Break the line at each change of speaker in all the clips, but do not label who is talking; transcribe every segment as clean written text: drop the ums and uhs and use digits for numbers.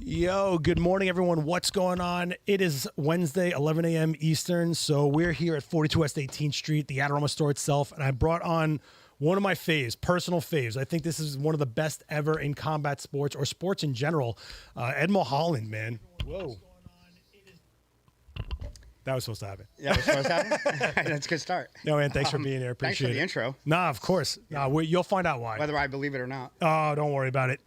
Yo, good morning, everyone. What's going on? It is Wednesday, 11 a.m. Eastern. So we're here at 42 West 18th Street, the Adorama store itself, and I brought on one of my faves, personal faves. I think this is one of the best ever in combat sports or sports in general. Ed Mulholland, man. Whoa. That was supposed to happen.
Yeah, was supposed to happen? That's a good start.
No, man, thanks for being here. Appreciate
Thanks for the intro.
Nah, of course. Nah, you'll find out why.
Whether I believe it or not.
Oh, don't worry about it.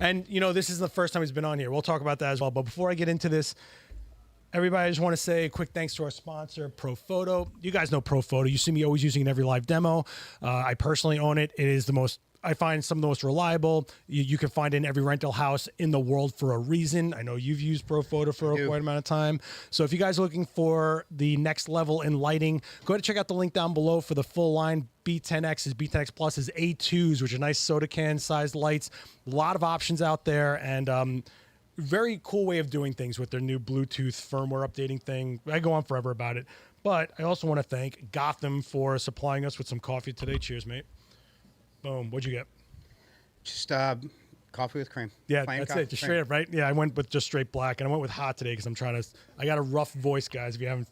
And, you know, this is the first time he's been on here. We'll talk about that as well. But before I get into this, everybody, I just want to say a quick thanks to our sponsor, Pro Photo. You guys know Pro Photo. You see me always using it in every live demo. I personally own it. It is the most, I find, some of the most reliable. You can find it in every rental house in the world for a reason. I know you've used Pro Photo for quite an amount of time. So if you guys are looking for the next level in lighting, go ahead and check out the link down below for the full line. B10X's, B10X Plus's, A2s, which are nice soda can sized lights. A lot of options out there, and very cool way of doing things with their new Bluetooth firmware updating thing. I go on forever about it. But I also want to thank Gotham for supplying us with some coffee today. Cheers, mate. Boom. What'd you get?
Just coffee with cream.
Yeah,
Plain
that's
coffee
it. Just
with
straight up, right? Yeah, I went with just straight black, and I went with hot today because I'm trying to. I got a rough voice, guys. If you haven't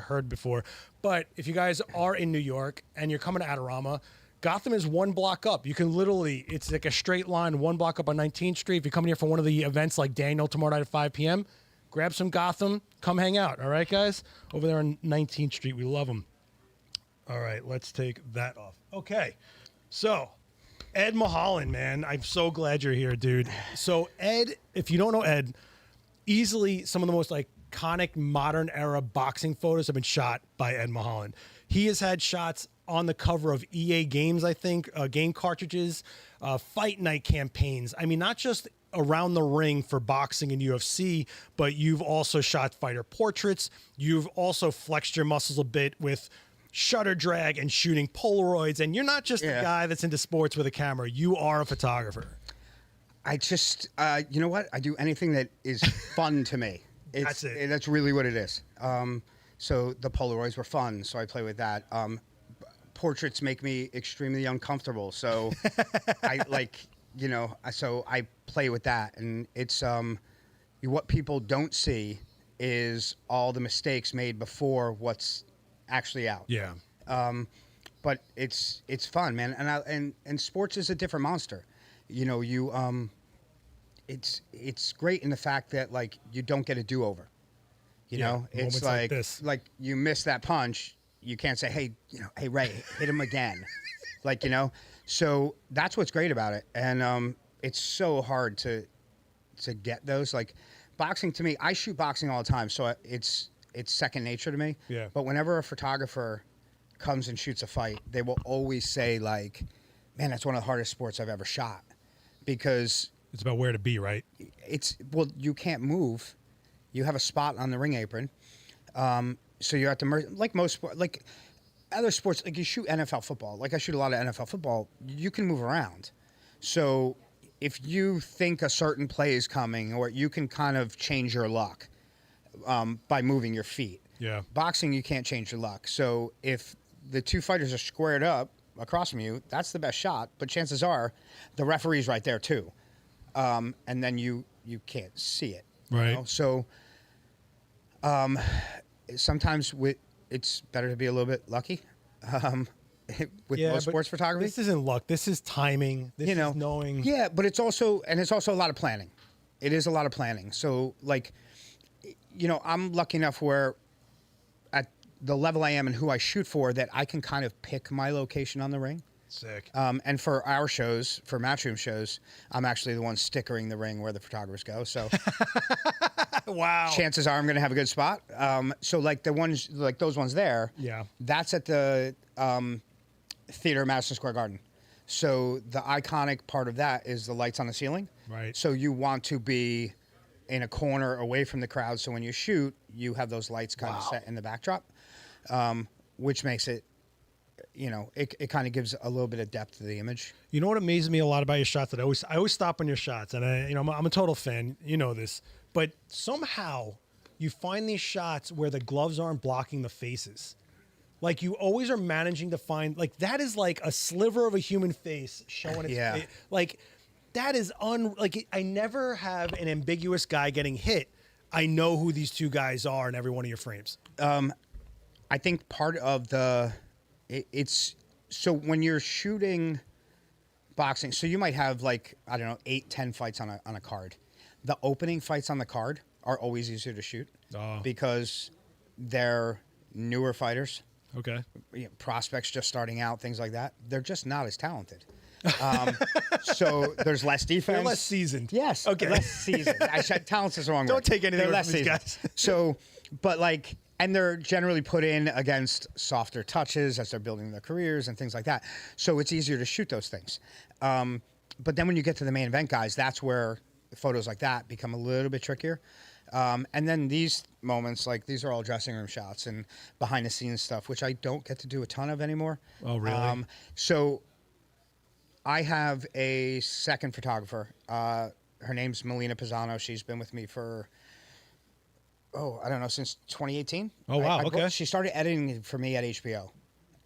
heard before, but if you guys are in New York and you're coming to Adorama, Gotham is one block up. You can literally, it's like a straight line, one block up on 19th Street. If you're coming here for one of the events like Daniel tomorrow night at 5 p.m., grab some Gotham, come hang out. All right, guys, over there on 19th Street, we love them. All right, let's take that off. Okay, so. Ed Mulholland, man. I'm so glad you're here, dude. So Ed, if you don't know Ed, easily some of the most iconic modern era boxing photos have been shot by Ed Mulholland. He has had shots on the cover of EA games, I think, game cartridges, fight night campaigns. I mean, not just around the ring for boxing and UFC, but you've also shot fighter portraits. You've also flexed your muscles a bit with shutter drag and shooting Polaroids, and you're not just a guy that's into sports with a camera. You are a photographer.
I just, you know what? I do anything that is fun to me.
That's it.
That's really what it is. So the Polaroids were fun, so I play with that. Portraits make me extremely uncomfortable, so so I play with that, and it's what people don't see is all the mistakes made before what's actually out.
Yeah.
But it's fun, man. And sports is a different monster. You know, it's great in the fact that you don't get a do-over. You know, it's like you miss that punch, you can't say, hey Ray, hit him again. So that's what's great about it. And it's so hard to get those. Boxing, to me, I shoot boxing all the time, so it's second nature to me.
Yeah.
But whenever a photographer comes and shoots a fight, they will always say, man, that's one of the hardest sports I've ever shot. Because
it's about where to be, right?
You can't move. You have a spot on the ring apron. So you're at the like most sport, like other sports, you shoot NFL football. I shoot a lot of NFL football. You can move around. So if you think a certain play is coming, or you can kind of change your luck by moving your feet.
Yeah.
Boxing, you can't change your luck. So if the two fighters are squared up across from you, that's the best shot. But chances are the referee's right there too. And then you can't see it.
Right.
You know? So sometimes it's better to be a little bit lucky with most sports photography.
This isn't luck. This is timing. This is knowing.
Yeah, but it's also a lot of planning. It is a lot of planning. So I'm lucky enough where at the level I am and who I shoot for that I can kind of pick my location on the ring.
Sick.
And for our shows, for Matchroom shows, I'm actually the one stickering the ring where the photographers go. So
wow.
Chances are I'm going to have a good spot. So the ones, those ones there, that's at the theater, Madison Square Garden. So the iconic part of that is the lights on the ceiling.
Right.
So you want to be in a corner away from the crowd. So when you shoot, you have those lights kind of set in the backdrop, which makes it, it kind of gives a little bit of depth to the image.
You know what amazes me a lot about your shots? That I always stop on your shots, and I'm a total fan. You know this, but somehow you find these shots where the gloves aren't blocking the faces. You always are managing to find that is like a sliver of a human face showing its face. That is I never have an ambiguous guy getting hit. I know who these two guys are in every one of your frames.
I think part of it's so when you're shooting boxing, so you might have like, I don't know, 8, 10 fights on a card. The opening fights on the card are always easier to shoot because they're newer fighters.
Okay.
Prospects just starting out, things like that. They're just not as talented. So there's less defense.
They're less seasoned.
Yes.
Okay.
Less seasoned. Talent's is the wrong word.
Don't take anything
They're
away
less
from these
seasoned.
guys.
So, but like, and they're generally put in against softer touches as they're building their careers and things like that. So it's easier to shoot those things. But then when you get to the main event guys, that's where photos like that become a little bit trickier. And then these moments, like these are all dressing room shots and behind the scenes stuff, which I don't get to do a ton of anymore.
Oh, really?
So I have a second photographer. Her name's Melina Pisano. She's been with me for, I don't know, since 2018.
Oh, wow. Okay.
She started editing for me at HBO.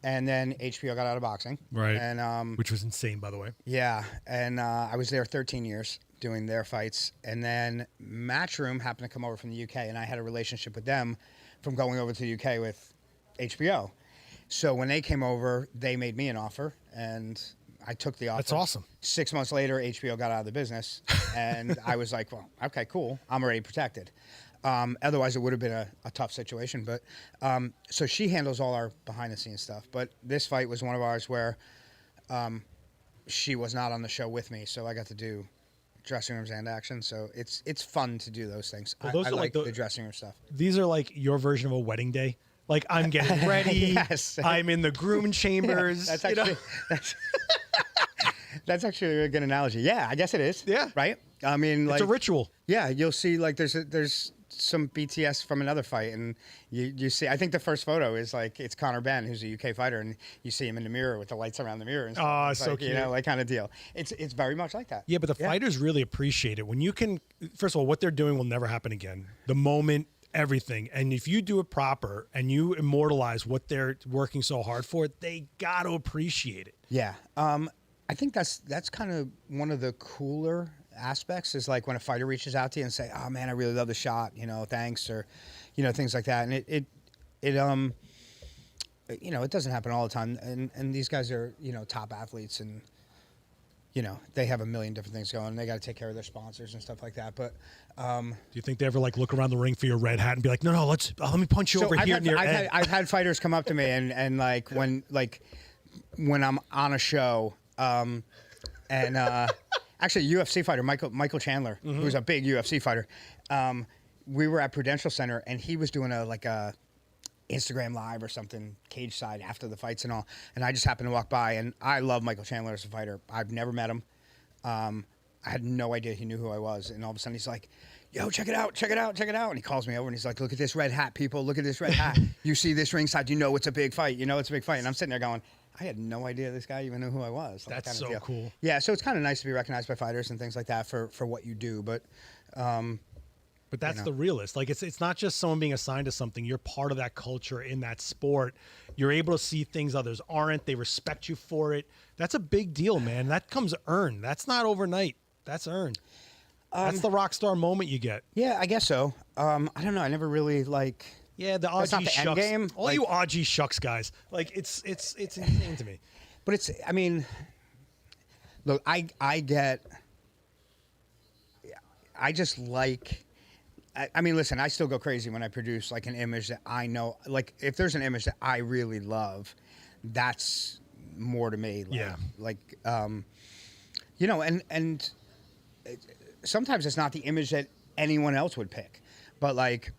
And then HBO got out of boxing.
Right.
And
which was insane, by the way.
yeah. And I was there 13 years doing their fights. And then Matchroom happened to come over from the UK. And I had a relationship with them from going over to the UK with HBO. So when they came over, they made me an offer. And I took the offer.
That's awesome.
6 months later, HBO got out of the business. And I was like, well, okay, cool. I'm already protected. Otherwise, it would have been a tough situation. But so she handles all our behind-the-scenes stuff. But this fight was one of ours where she was not on the show with me, so I got to do dressing rooms and action. So it's fun to do those things.
Well, those
I
are
like
like
the dressing room stuff.
These are like your version of a wedding day. Like I'm getting ready.
Yes.
I'm in the groom chambers.
That's actually that's actually a good analogy. Yeah, I guess it is.
Yeah.
Right. I mean, like
it's a ritual.
Yeah, you'll see like there's some BTS from another fight, and you see. I think the first photo is like it's Conor Benn, who's a UK fighter, and you see him in the mirror with the lights around the mirror. And stuff.
Oh,
It's
so
like,
cute.
You know, like kind of deal. It's very much like that.
Yeah, but the fighters really appreciate it when you can. First of all, what they're doing will never happen again. The moment, everything, and if you do it proper and you immortalize what they're working so hard for, they got to appreciate it.
Yeah. I think that's kind of one of the cooler aspects is like when a fighter reaches out to you and say, "Oh man, I really love the shot," you know, thanks, or you know, things like that. And it you know, it doesn't happen all the time. And these guys are, you know, top athletes, and you know, they have a million different things going. They got to take care of their sponsors and stuff like that. But
do you think they ever like look around the ring for your red hat and be like, no, let me punch you over here near Ed?
I've had fighters come up to me and like when I'm on a show, and actually, a UFC fighter, Michael Chandler, who's a big UFC fighter. We were at Prudential Center, and he was doing a Instagram Live or something, cage side after the fights and all. And I just happened to walk by, and I love Michael Chandler as a fighter. I've never met him. I had no idea he knew who I was. And all of a sudden, he's like, "Yo, check it out, check it out, check it out." And he calls me over, and he's like, "Look at this red hat, people. Look at this red hat. You see this ringside, you know it's a big fight. You know it's a big fight." And I'm sitting there going, I had no idea this guy even knew who I was. Like,
That's
kind of
so
deal.
cool.
Yeah, so it's kind of nice to be recognized by fighters and things like that for what you do. But
that's the realist. Like it's not just someone being assigned to something. You're part of that culture in that sport. You're able to see things others aren't. They respect you for it. That's a big deal, man. That comes earned. That's not overnight. That's earned. That's the rock star moment you get.
yeah, I guess so. I don't know. I never really like.
Yeah, the
That's not
OG
the end
shucks.
game.
All
Like-
you OG shucks guys. Like it's insane to me.
But it's. I mean, look, I just like. I mean, listen, I still go crazy when I produce like an image that I know. Like, if there's an image that I really love, that's more to me. Like,
Yeah.
Like, you know, and sometimes it's not the image that anyone else would pick, but like,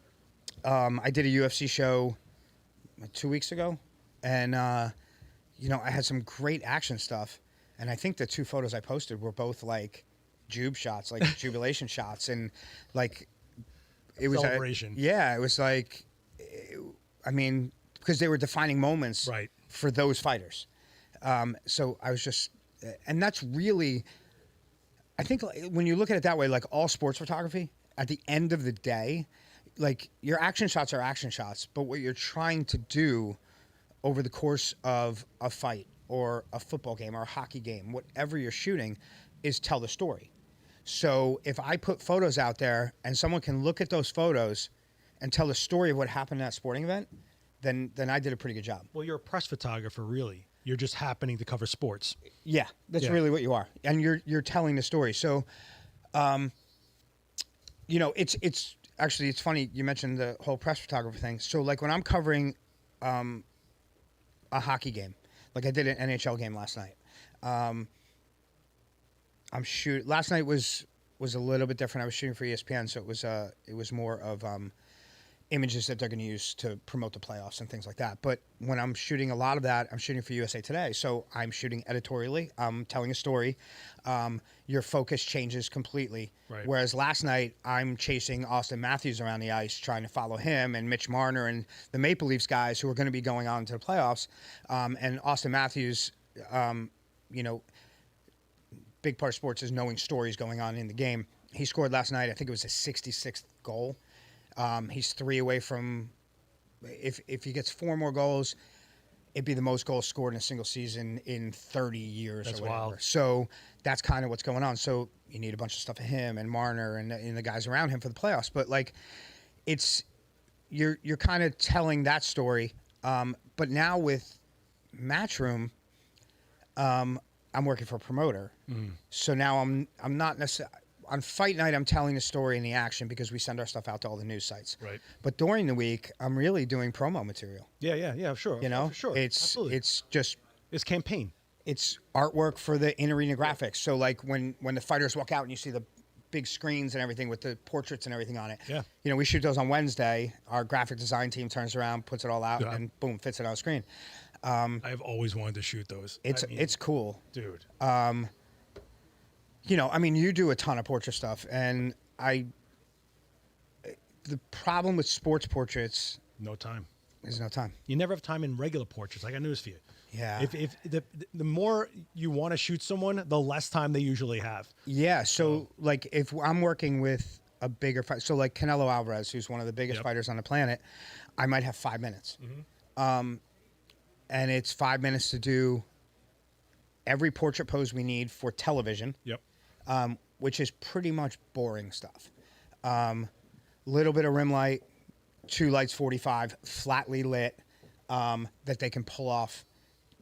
I did a UFC show 2 weeks ago, and you know, I had some great action stuff, and I think the 2 photos I posted were both like jube shots, like jubilation shots, and like. It was
Celebration.
Yeah, it was like, I mean, because they were defining moments
Right.
for those fighters. So I was just, and that's really, I think when you look at it that way, like all sports photography, at the end of the day, like your action shots are action shots, but what you're trying to do over the course of a fight or a football game or a hockey game, whatever you're shooting, is tell the story. So if I put photos out there and someone can look at those photos and tell the story of what happened at that sporting event, then I did a pretty good job.
Well, you're a press photographer, really. You're just happening to cover sports.
Yeah, that's really what you are, and you're telling the story. So, you know, it's actually it's funny you mentioned the whole press photographer thing. So like when I'm covering a hockey game, like I did an NHL game last night. Last night was a little bit different. I was shooting for ESPN, so it was more of images that they're going to use to promote the playoffs and things like that. But when I'm shooting a lot of that, I'm shooting for USA Today. So I'm shooting editorially. I'm telling a story. Your focus changes completely.
Right.
Whereas last night, I'm chasing Austin Matthews around the ice, trying to follow him and Mitch Marner and the Maple Leafs guys who are going to be going on to the playoffs. And Austin Matthews, you know, big part of sports is knowing stories going on in the game. He scored last night. I think it was his 66th goal. He's 3 away from, if he gets 4 more goals, it'd be the most goals scored in a single season in 30 years.
That's
or whatever.
wild.
So that's kind of what's going on. So you need a bunch of stuff of him and Marner and the guys around him for the playoffs. But like, you're kind of telling that story. But now with Matchroom, I'm working for a promoter. So now I'm not necessarily. On fight night, I'm telling the story in the action because we send our stuff out to all the news sites.
Right.
But during the week, I'm really doing promo material.
Yeah, sure.
You know,
for sure. Absolutely.
it's just
It's campaign.
it's artwork for the in-arena graphics. So like when the fighters walk out and you see the big screens and everything with the portraits and everything on it.
Yeah.
You know, we shoot those on Wednesday. Our graphic design team turns around, puts it all out,
Yeah.
and boom, fits it on the screen.
I've always wanted to shoot those.
It's cool.
Dude.
You know, I mean, you do a ton of portrait stuff, and the problem with sports portraits
No time.
is no time.
You never have time in regular portraits. I got news for you.
Yeah.
If the more you want to shoot someone, the less time they usually have.
Yeah, so like if I'm working with a bigger fight, so like Canelo Alvarez, who's one of the biggest fighters on the planet, I might have 5 minutes. And it's 5 minutes to do every portrait pose we need for television.
Yep.
Which is pretty much boring stuff. Little bit of rim light, 2 lights 45, flatly lit, that they can pull off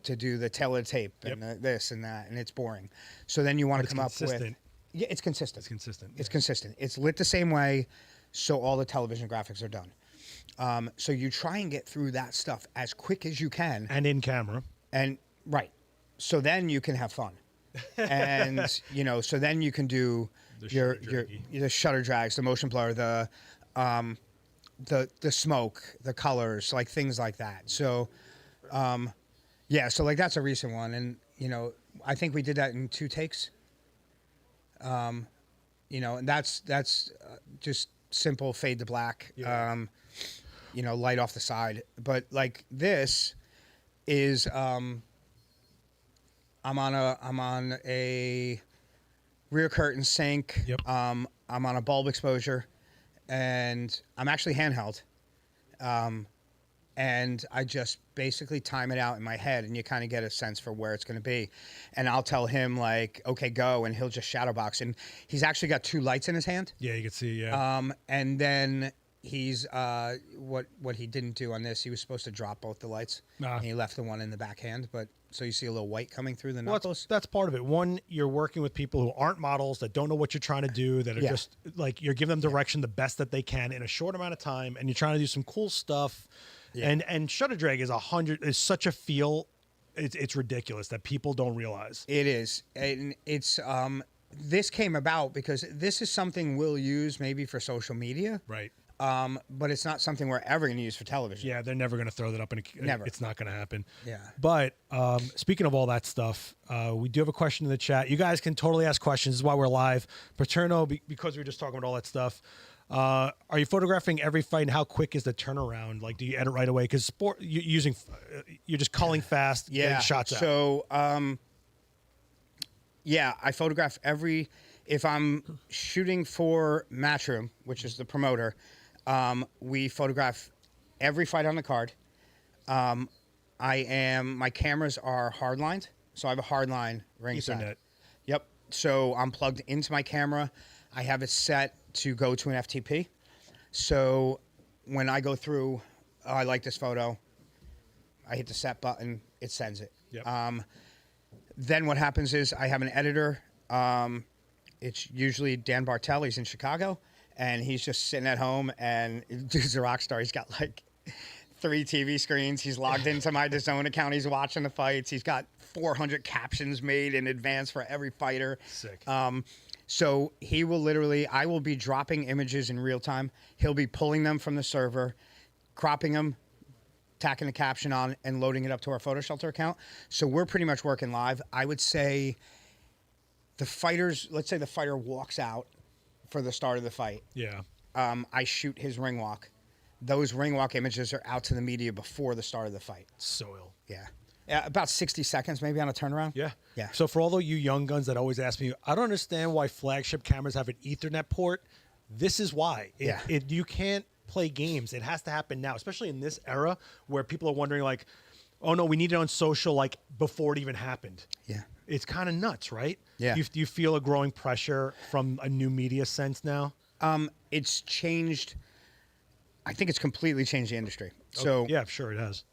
to do the tail of the tape and this and that, and it's boring. So then you want to come up with... Yeah, it's consistent.
It's consistent.
It's consistent. It's lit the same way, so all the television graphics are done. So you try and get through that stuff as quick as you can.
And in camera.
And, right. So then you can have fun. And you know, so then you can do the shutter drags, the motion blur, the smoke, the colors, like things like that. So yeah, so like that's a recent one, and you know, I think we did that in 2 takes. You know, and that's just simple fade to black. You know, light off the side, but like this is I'm on a rear curtain sync.
Yep.
I'm on a bulb exposure, and I'm actually handheld. And I just basically time it out in my head, and you kind of get a sense for where it's going to be. And I'll tell him like, okay, go, and he'll just shadow box. And he's actually got 2 lights in his hand.
Yeah, you can see. Yeah.
And then he's what he didn't do on this. He was supposed to drop both the lights. And he left the one in the backhand, but. So you see a little white coming through the knuckles?
That's part of it. One, you're working with people who aren't models, that don't know what you're trying to do, that are just like, you're giving them direction the best that they can in a short amount of time, and you're trying to do some cool stuff. Yeah. And shutter drag is such a feel. It's ridiculous that people don't realize.
It is. And it's this came about because this is something we'll use maybe for social media.
Right.
But it's not something we're ever going to use for television.
Yeah, they're never going to throw that up in a...
Never.
It's not going to happen.
Yeah.
But speaking of all that stuff, we do have a question in the chat. You guys can totally ask questions. This is why we're live. Paterno, because we were just talking about all that stuff, are you photographing every fight, and how quick is the turnaround? Like, do you edit right away? Because you're just culling fast, getting shots out.
So, yeah, I photograph if I'm shooting for Matchroom, which is the promoter, we photograph every fight on the card. My cameras are hardlined, so I have a hardline ringside.
Ethernet.
Yep. So I'm plugged into my camera. I have it set to go to an FTP. So when I go through, oh, I like this photo, I hit the set button, it sends it.
Yep.
Then what happens is I have an editor. It's usually Dan Bartel. He's in Chicago, and he's just sitting at home, and dude's a rock star. He's got like 3 TV screens. He's logged into my DAZN account. He's watching the fights. He's got 400 captions made in advance for every fighter.
Sick.
So he will literally, I will be dropping images in real time. He'll be pulling them from the server, cropping them, tacking a caption on, and loading it up to our Photo Shelter account. So we're pretty much working live. I would say the fighters, let's say the fighter walks out for the start of the fight.
Yeah.
I shoot his ring walk. Those ring walk images are out to the media before the start of the fight.
So ill.
Yeah. About 60 seconds maybe on a turnaround.
Yeah.
Yeah.
So for all of you young guns that always ask me, I don't understand why flagship cameras have an Ethernet port. This is why. You can't play games. It has to happen now, especially in this era where people are wondering like, oh no, we need it on social like before it even happened.
Yeah.
It's kind of nuts, right?
Yeah.
Do you feel a growing pressure from a new media sense now?
It's changed. I think it's completely changed the industry. So
yeah, sure it has.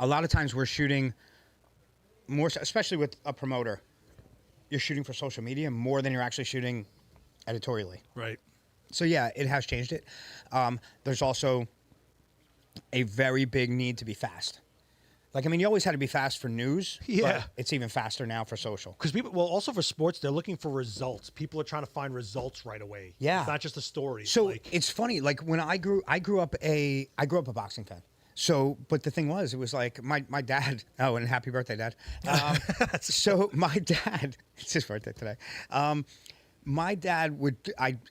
a lot of times we're shooting more, especially with a promoter, you're shooting for social media more than you're actually shooting editorially.
Right.
So yeah, it has changed it. There's also a very big need to be fast. Like, I mean, you always had to be fast for news.
Yeah.
But it's even faster now for social.
Because people, well, also for sports, they're looking for results. People are trying to find results right away.
Yeah.
It's not just a story.
So it's funny. Like when I grew up a boxing fan. So, but the thing was, it was like my dad. Oh, and happy birthday, Dad. So my dad. It's his birthday today. My dad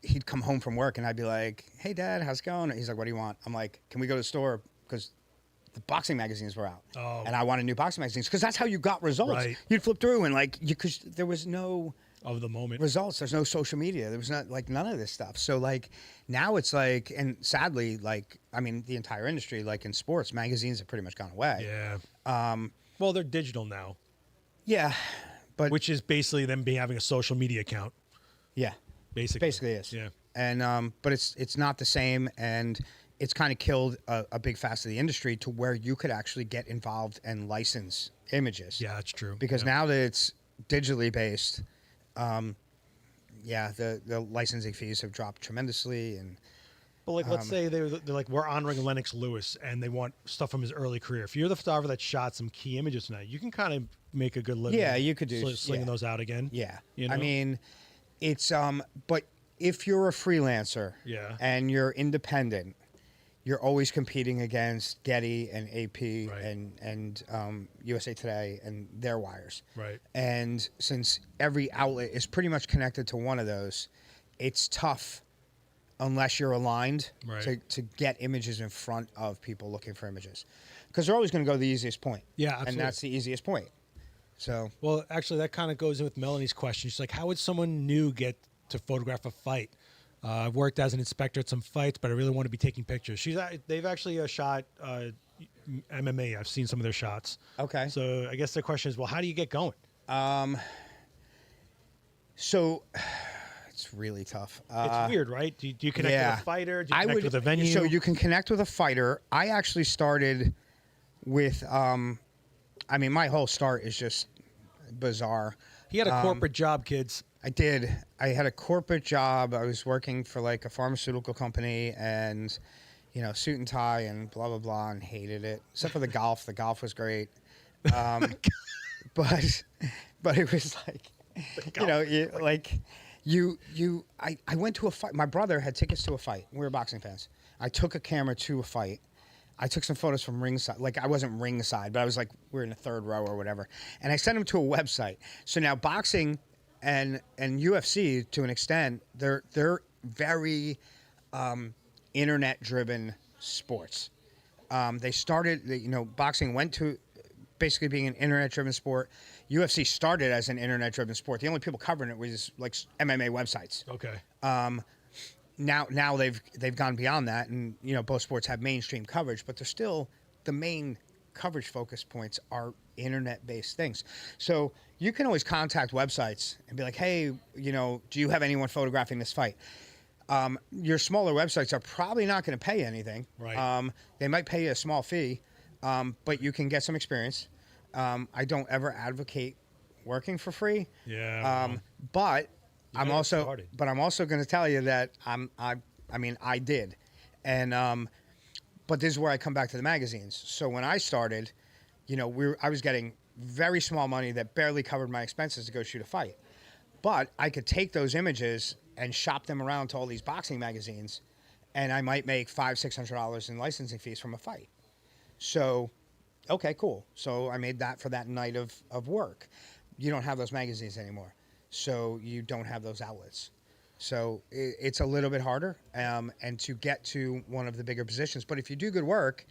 he'd come home from work and I'd be like, "Hey, Dad, how's it going?" And he's like, "What do you want?" I'm like, "Can we go to the store because the boxing magazines were out, and I wanted new boxing magazines because that's how you got results.
Right.
You'd flip through and like because there was no
of the moment
results. There's no social media. There was not like none of this stuff. So like now it's like, and sadly, like I mean, the entire industry, like in sports, magazines have pretty much gone away.
Yeah. Well, they're digital now.
Yeah, but
which is basically them having a social media account.
Yeah,
basically
is.
Yeah,
and but it's not the same, and it's kind of killed a big facet of the industry to where you could actually get involved and license images.
Yeah, that's true.
Because now that it's digitally based, the licensing fees have dropped tremendously. And
but like, let's say they're like, we're honoring Lennox Lewis, and they want stuff from his early career. If you're the photographer that shot some key images tonight, you can kind of make a good living.
Yeah, you could do
slinging those out again.
Yeah,
you know?
I mean, it's but if you're a freelancer, and you're independent, you're always competing against Getty and AP and USA Today and their wires.
Right.
And since every outlet is pretty much connected to one of those, it's tough unless you're aligned to get images in front of people looking for images. Because they're always going to go to the easiest point.
Yeah, absolutely.
And that's the easiest point. So.
Well, actually, that kind of goes in with Melanie's question. She's like, how would someone new get to photograph a fight? I've worked as an inspector at some fights, but I really want to be taking pictures. They've actually shot MMA. I've seen some of their shots.
Okay.
So I guess the question is, well, how do you get going?
So it's really tough.
It's weird, right? Do you connect with a fighter? Do you connect with a venue?
So you can connect with a fighter. I actually started with, I mean, my whole start is just bizarre.
He had a corporate job, kids.
I did. I had a corporate job. I was working for like a pharmaceutical company and, you know, suit and tie and blah, blah, blah, and hated it. Except for the golf. The golf was great. But it was like, I went to a fight. My brother had tickets to a fight. We were boxing fans. I took a camera to a fight. I took some photos from ringside. Like, I wasn't ringside, but I was like, we were in the third row or whatever. And I sent them to a website. So now boxing and UFC, to an extent, they're very internet-driven sports. They started, boxing went to basically being an internet-driven sport. UFC started as an internet-driven sport. The only people covering it was like MMA websites.
Okay.
Now they've gone beyond that, and both sports have mainstream coverage, but they're still the main coverage focus points are internet-based things. So you can always contact websites and be like, hey, do you have anyone photographing this fight? Your smaller websites are probably not going to pay anything.
Right.
They might pay you a small fee, but you can get some experience. I don't ever advocate working for free.
Yeah.
But I'm also going to tell you that I did. And but this is where I come back to the magazines. So when I started, I was getting very small money that barely covered my expenses to go shoot a fight. But I could take those images and shop them around to all these boxing magazines, and I might make $500-$600 in licensing fees from a fight. So, okay, cool. So I made that for that night of work. You don't have those magazines anymore, so you don't have those outlets. So it's a little bit harder, and to get to one of the bigger positions. But if you do good work,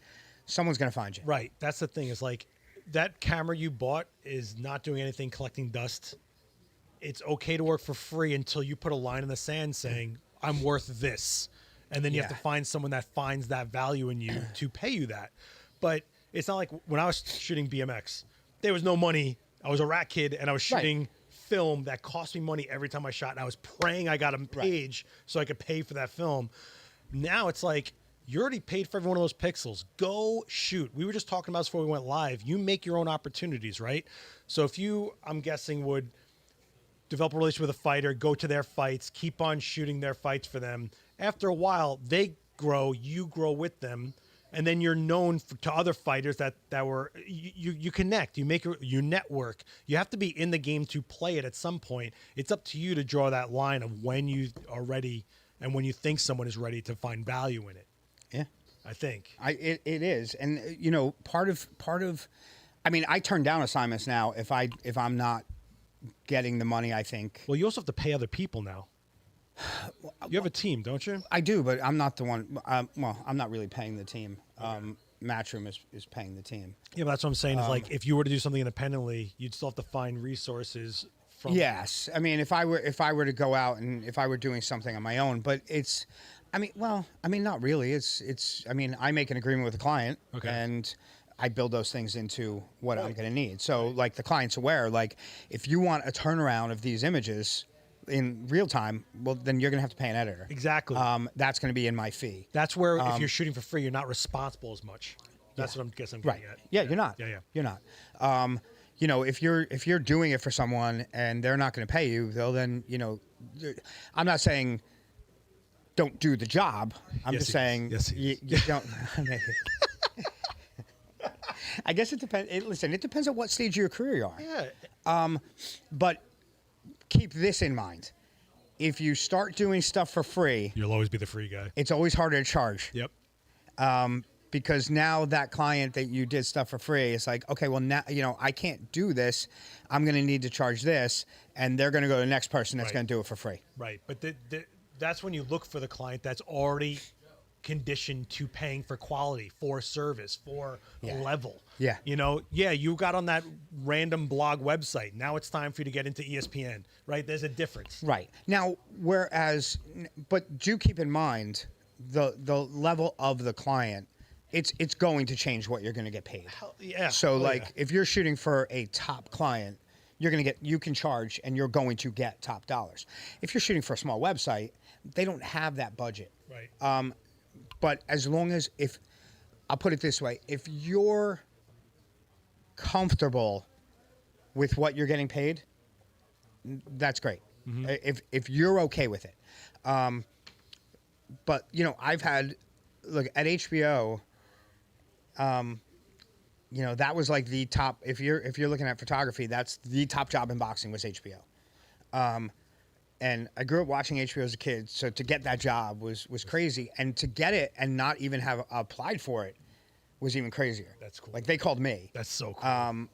someone's going to find you.
Right. That's the thing, is like that camera you bought is not doing anything, collecting dust. It's okay to work for free until you put a line in the sand saying, I'm worth this. And then you have to find someone that finds that value in you to pay you that. But it's not like when I was shooting BMX, there was no money. I was a rat kid, and I was shooting film that cost me money every time I shot. And I was praying I got a page so I could pay for that film. Now it's like, you already paid for every one of those pixels. Go shoot. We were just talking about this before we went live. You make your own opportunities, right? So if you, I'm guessing, would develop a relationship with a fighter, go to their fights, keep on shooting their fights for them. After a while, they grow, you grow with them, and then you're known to other fighters that were, you connect, you network. You have to be in the game to play it at some point. It's up to you to draw that line of when you are ready and when you think someone is ready to find value in it.
Yeah.
I think.
It is. And, part of, I turn down assignments now if I'm not getting the money, I think.
Well, you also have to pay other people now. You have a team, don't you?
I do, but I'm not the one. I'm not really paying the team. Matchroom is paying the team.
Yeah, but that's what I'm saying. Is like if you were to do something independently, you'd still have to find resources from.
Yes, if I were to go out and if I were doing something on my own, but it's, not really. It's. I make an agreement with the client, and I build those things into what I'm going to need. So, like, the client's aware. Like, if you want a turnaround of these images in real time, well, then you're going to have to pay an editor.
Exactly.
That's going to be in my fee.
That's where if you're shooting for free, you're not responsible as much. That's what I'm guessing.
Right.
At.
Yeah, you're not.
Yeah.
You're not. If you're doing it for someone and they're not going to pay you, though, then I'm not saying don't do the job. I'm just saying you don't. I guess it depends. It depends on what stage of your career you are.
Yeah.
But keep this in mind. If you start doing stuff for free,
you'll always be the free guy.
It's always harder to charge.
Yep.
Because now that client that you did stuff for free, it's like, okay, well, now, I can't do this. I'm going to need to charge this. And they're going to go to the next person that's going to do it for free.
Right. But that's when you look for the client that's already conditioned to paying for quality, for service, for level.
Yeah.
You got on that random blog website. Now it's time for you to get into ESPN, right? There's a difference.
Right. Now, but do keep in mind the level of the client. It's going to change what you're going to get paid.
Yeah.
So if you're shooting for a top client, you can charge and you're going to get top dollars. If you're shooting for a small website, they don't have that budget.
Right.
But as long as I'll put it this way, if you're comfortable with what you're getting paid, that's great. Mm-hmm. If you're okay with it. But I've had, look, at HBO, that was like the top. If you're looking at photography, that's the top job in boxing was HBO. And I grew up watching HBO as a kid, so to get that job was crazy. And to get it and not even have applied for it was even crazier.
That's cool.
Like, they called me.
That's so cool.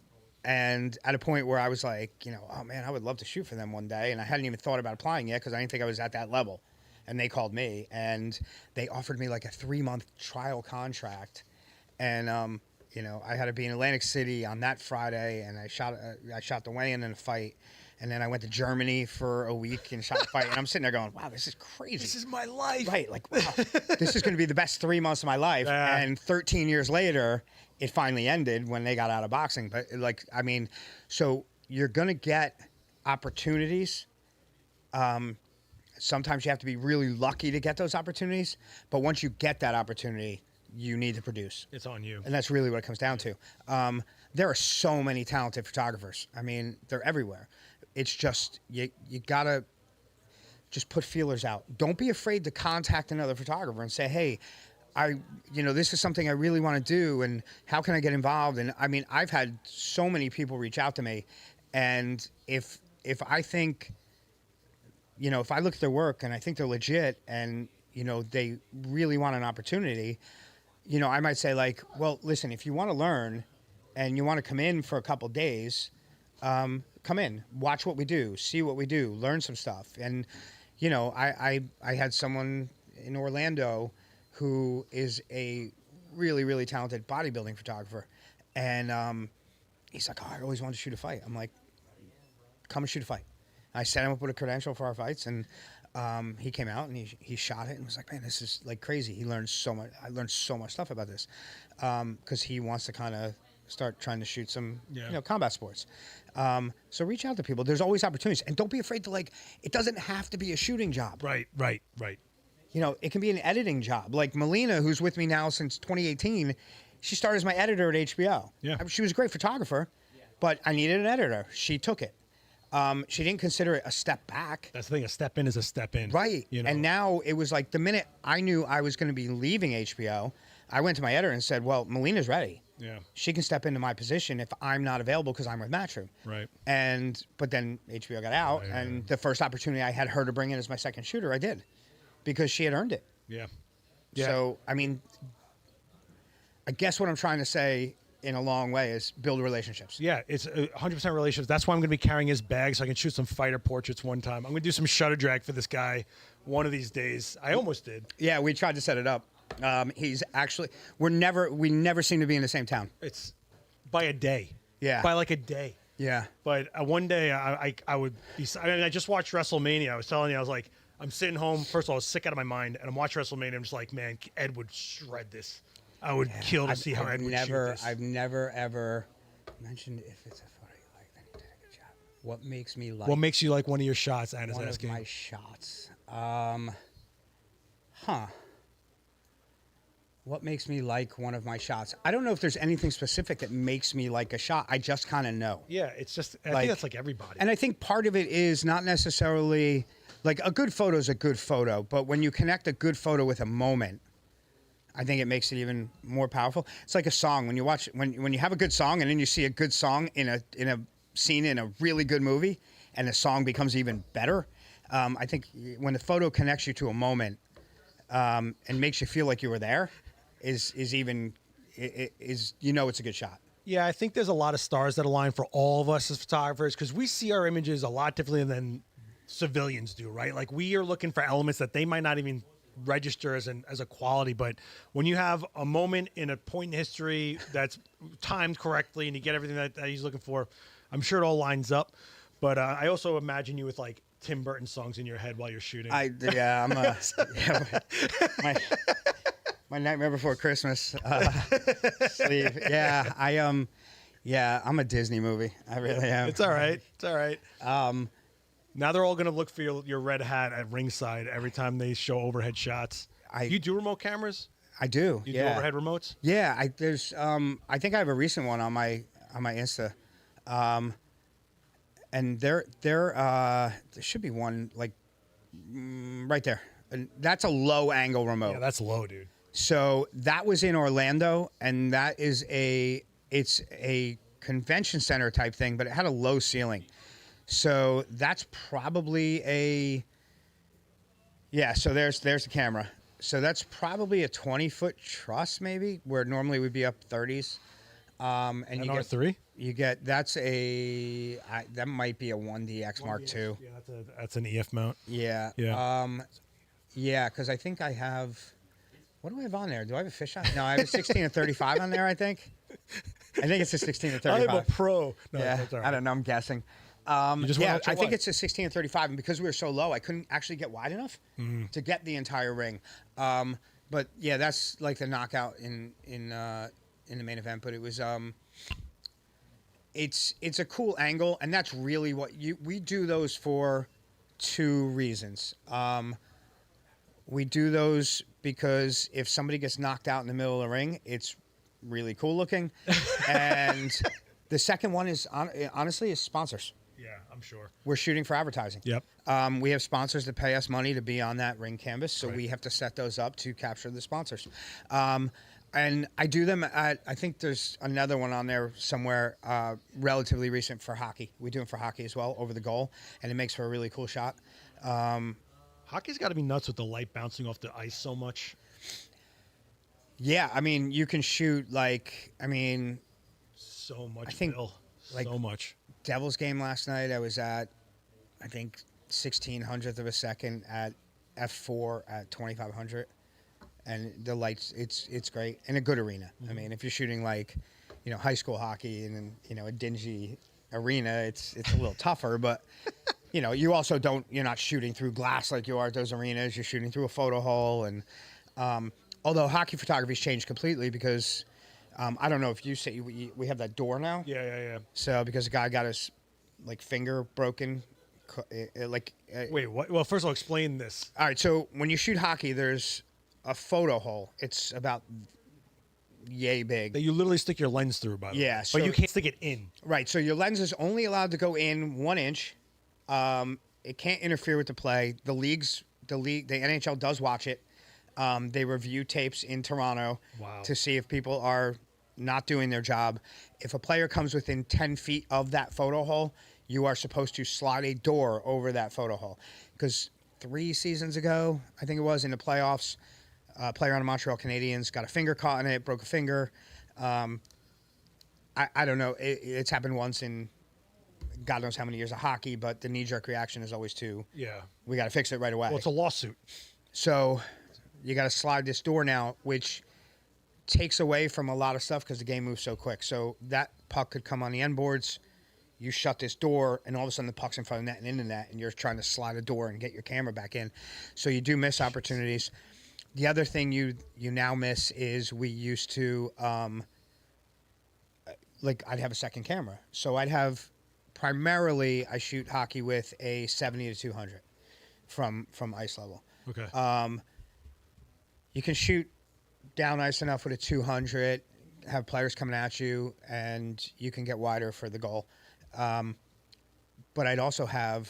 And at a point where I was like, oh, man, I would love to shoot for them one day. And I hadn't even thought about applying yet because I didn't think I was at that level. And they called me, and they offered me like a 3-month trial contract. And, I had to be in Atlantic City on that Friday, and I shot the weigh-in in a fight. And then I went to Germany for a week and shot a fight. And I'm sitting there going, wow, this is crazy.
This is my life.
Right. Like, wow, this is going to be the best 3 months of my life. And 13 years later, it finally ended when they got out of boxing. But like, I mean, so you're gonna get opportunities. Sometimes you have to be really lucky to get those opportunities. But once you get that opportunity, you need to produce.
It's on you.
And that's really what it comes down to. There are so many talented photographers. I mean, they're everywhere. It's just, you gotta just put feelers out. Don't be afraid to contact another photographer and say, hey, this is something I really want to do, and how can I get involved? And I mean, I've had so many people reach out to me, and if I think, if I look at their work and I think they're legit and, they really want an opportunity, I might say like, well, listen, if you want to learn and you want to come in for a couple days, come in, watch what we do, see what we do, learn some stuff. And, I had someone in Orlando who is a really, really talented bodybuilding photographer. And he's like, oh, I always wanted to shoot a fight. I'm like, come and shoot a fight. I set him up with a credential for our fights, and he came out and he shot it and was like, man, this is like crazy. He learned so much. I learned so much stuff about this because he wants to kind of start trying to shoot some combat sports. So reach out to people. There's always opportunities, and don't be afraid to it doesn't have to be a shooting job.
Right.
It can be an editing job. Like Melina, who's with me now since 2018, she started as my editor at HBO.
Yeah.
I mean, she was a great photographer, but I needed an editor. She took it. She didn't consider it a step back.
That's the thing. A step in is a step in.
Right. And now it was like the minute I knew I was going to be leaving HBO, I went to my editor and said, well, Melina's ready.
Yeah.
She can step into my position if I'm not available because I'm with Matchroom.
Right.
But then HBO got out, and the first opportunity I had her to bring in as my second shooter, I did, because she had earned it.
Yeah.
So, I mean, I guess what I'm trying to say in a long way is build relationships.
Yeah, it's 100% relationships. That's why I'm going to be carrying his bag so I can shoot some fighter portraits one time. I'm going to do some shutter drag for this guy one of these days. I almost did.
Yeah, we tried to set it up. He's actually, we never seem to be in the same town.
It's by a day.
Yeah.
By like a day.
Yeah.
But one day I would be, I just watched WrestleMania. I was telling you, I was like, I'm sitting home. First of all, I was sick out of my mind, and I'm watching WrestleMania. I'm just like, man, Ed would shred this. I would kill to see how Ed would shoot this.
I've never, ever mentioned if it's a photo you like, then you did a good job. What makes me like...
What makes you like one of your shots, Anna's asking?
One of my shots. What makes me like one of my shots? I don't know if there's anything specific that makes me like a shot. I just kind of know.
Yeah, it's just... I think that's like everybody.
And I think part of it is not necessarily... Like, a good photo is a good photo, but when you connect a good photo with a moment... I think it makes it even more powerful. It's like a song. When you watch, when you have a good song and then you see a good song in a scene in a really good movie, and the song becomes even better. I think when the photo connects you to a moment and makes you feel like you were there, is it's a good shot.
Yeah, I think there's a lot of stars that align for all of us as photographers because we see our images a lot differently than civilians do, right? Like we are looking for elements that they might not even register as a quality, but when you have a moment in a point in history that's timed correctly and you get everything that he's looking for, I'm sure it all lines up. But I also imagine you with like Tim Burton songs in your head while you're shooting.
My Nightmare Before Christmas sleeve. Yeah, I'm a Disney movie. I really am.
It's all right. Now they're all going to look for your red hat at ringside every time they show overhead shots. You do remote cameras?
I do.
You do overhead remotes?
Yeah. I think I have a recent one on my Insta, and there should be one like right there, and that's a low angle remote.
Yeah, that's low, dude.
So that was in Orlando, and it's a convention center type thing, but it had a low ceiling. So that's probably so there's the camera. So that's probably a 20-foot truss maybe, where normally we'd be up 30s. And
an
you
R3?
That might be a 1DX Mark II.
Yeah, that's an EF mount.
Yeah.
Yeah.
Because I think I have, what do I have on there? Do I have a fisheye? No, I have a 16 and 35 on there, I think. I think it's a 16 and 35.
I'm a pro. No,
yeah,
that's all right.
I don't know, I'm guessing. I think it's a 16 and 35, and because we were so low, I couldn't actually get wide enough to get the entire ring. But yeah, that's like the knockout in in the main event, but it was it's a cool angle, and that's really what we do those for 2 reasons. We do those because if somebody gets knocked out in the middle of the ring, it's really cool looking. And the second one is honestly is sponsors.
Yeah, I'm sure.
We're shooting for advertising.
Yep.
We have sponsors that pay us money to be on that ring canvas, so
Right.
we have to set those up to capture the sponsors. And I do them at, I think there's another one on there somewhere, relatively recent for hockey. We do them for hockey as well, over the goal, and it makes for a really cool shot.
Hockey's got to be nuts with the light bouncing off the ice so much.
Yeah, I mean, you can shoot
So much,
I think,
Bill.
like-
So much.
Devils game last night, I was at, I think, 1600th of a second at F4 at 2500, and the lights, it's great in a good arena. I mean, if you're shooting like, high school hockey in a dingy arena, it's a little tougher, but you also you're not shooting through glass like you are at those arenas. You're shooting through a photo hole, and although hockey photography's changed completely because I don't know if you say we have that door now.
Yeah.
So because a guy got his finger broken,
Wait, what? Well, first of all, explain this.
All right, so when you shoot hockey, there's a photo hole. It's about yay big.
That you literally stick your lens through, by the way.
Yeah,
But
so-
you can't stick it in.
Right, so your lens is only allowed to go in 1 inch. It can't interfere with the play. The NHL does watch it. They review tapes in Toronto
Wow.
to see if people are not doing their job. If a player comes within 10 feet of that photo hole, you are supposed to slide a door over that photo hole. Because 3 seasons ago, I think it was, in the playoffs, a player on the Montreal Canadiens got a finger caught in it, broke a finger. I don't know. It's happened once in God knows how many years of hockey, but the knee-jerk reaction is always
Yeah.
we got to fix it right away.
Well, it's a lawsuit.
So you got to slide this door now, which takes away from a lot of stuff because the game moves so quick. So that puck could come on the end boards. You shut this door, and all of a sudden the puck's in front of the net and into the net, and you're trying to slide a door and get your camera back in. So you do miss opportunities. The other thing you now miss is we used to, I'd have a second camera. So primarily I shoot hockey with a 70 to 200 from ice level.
Okay.
You can shoot down ice enough with a 200, have players coming at you, and you can get wider for the goal. But I'd also have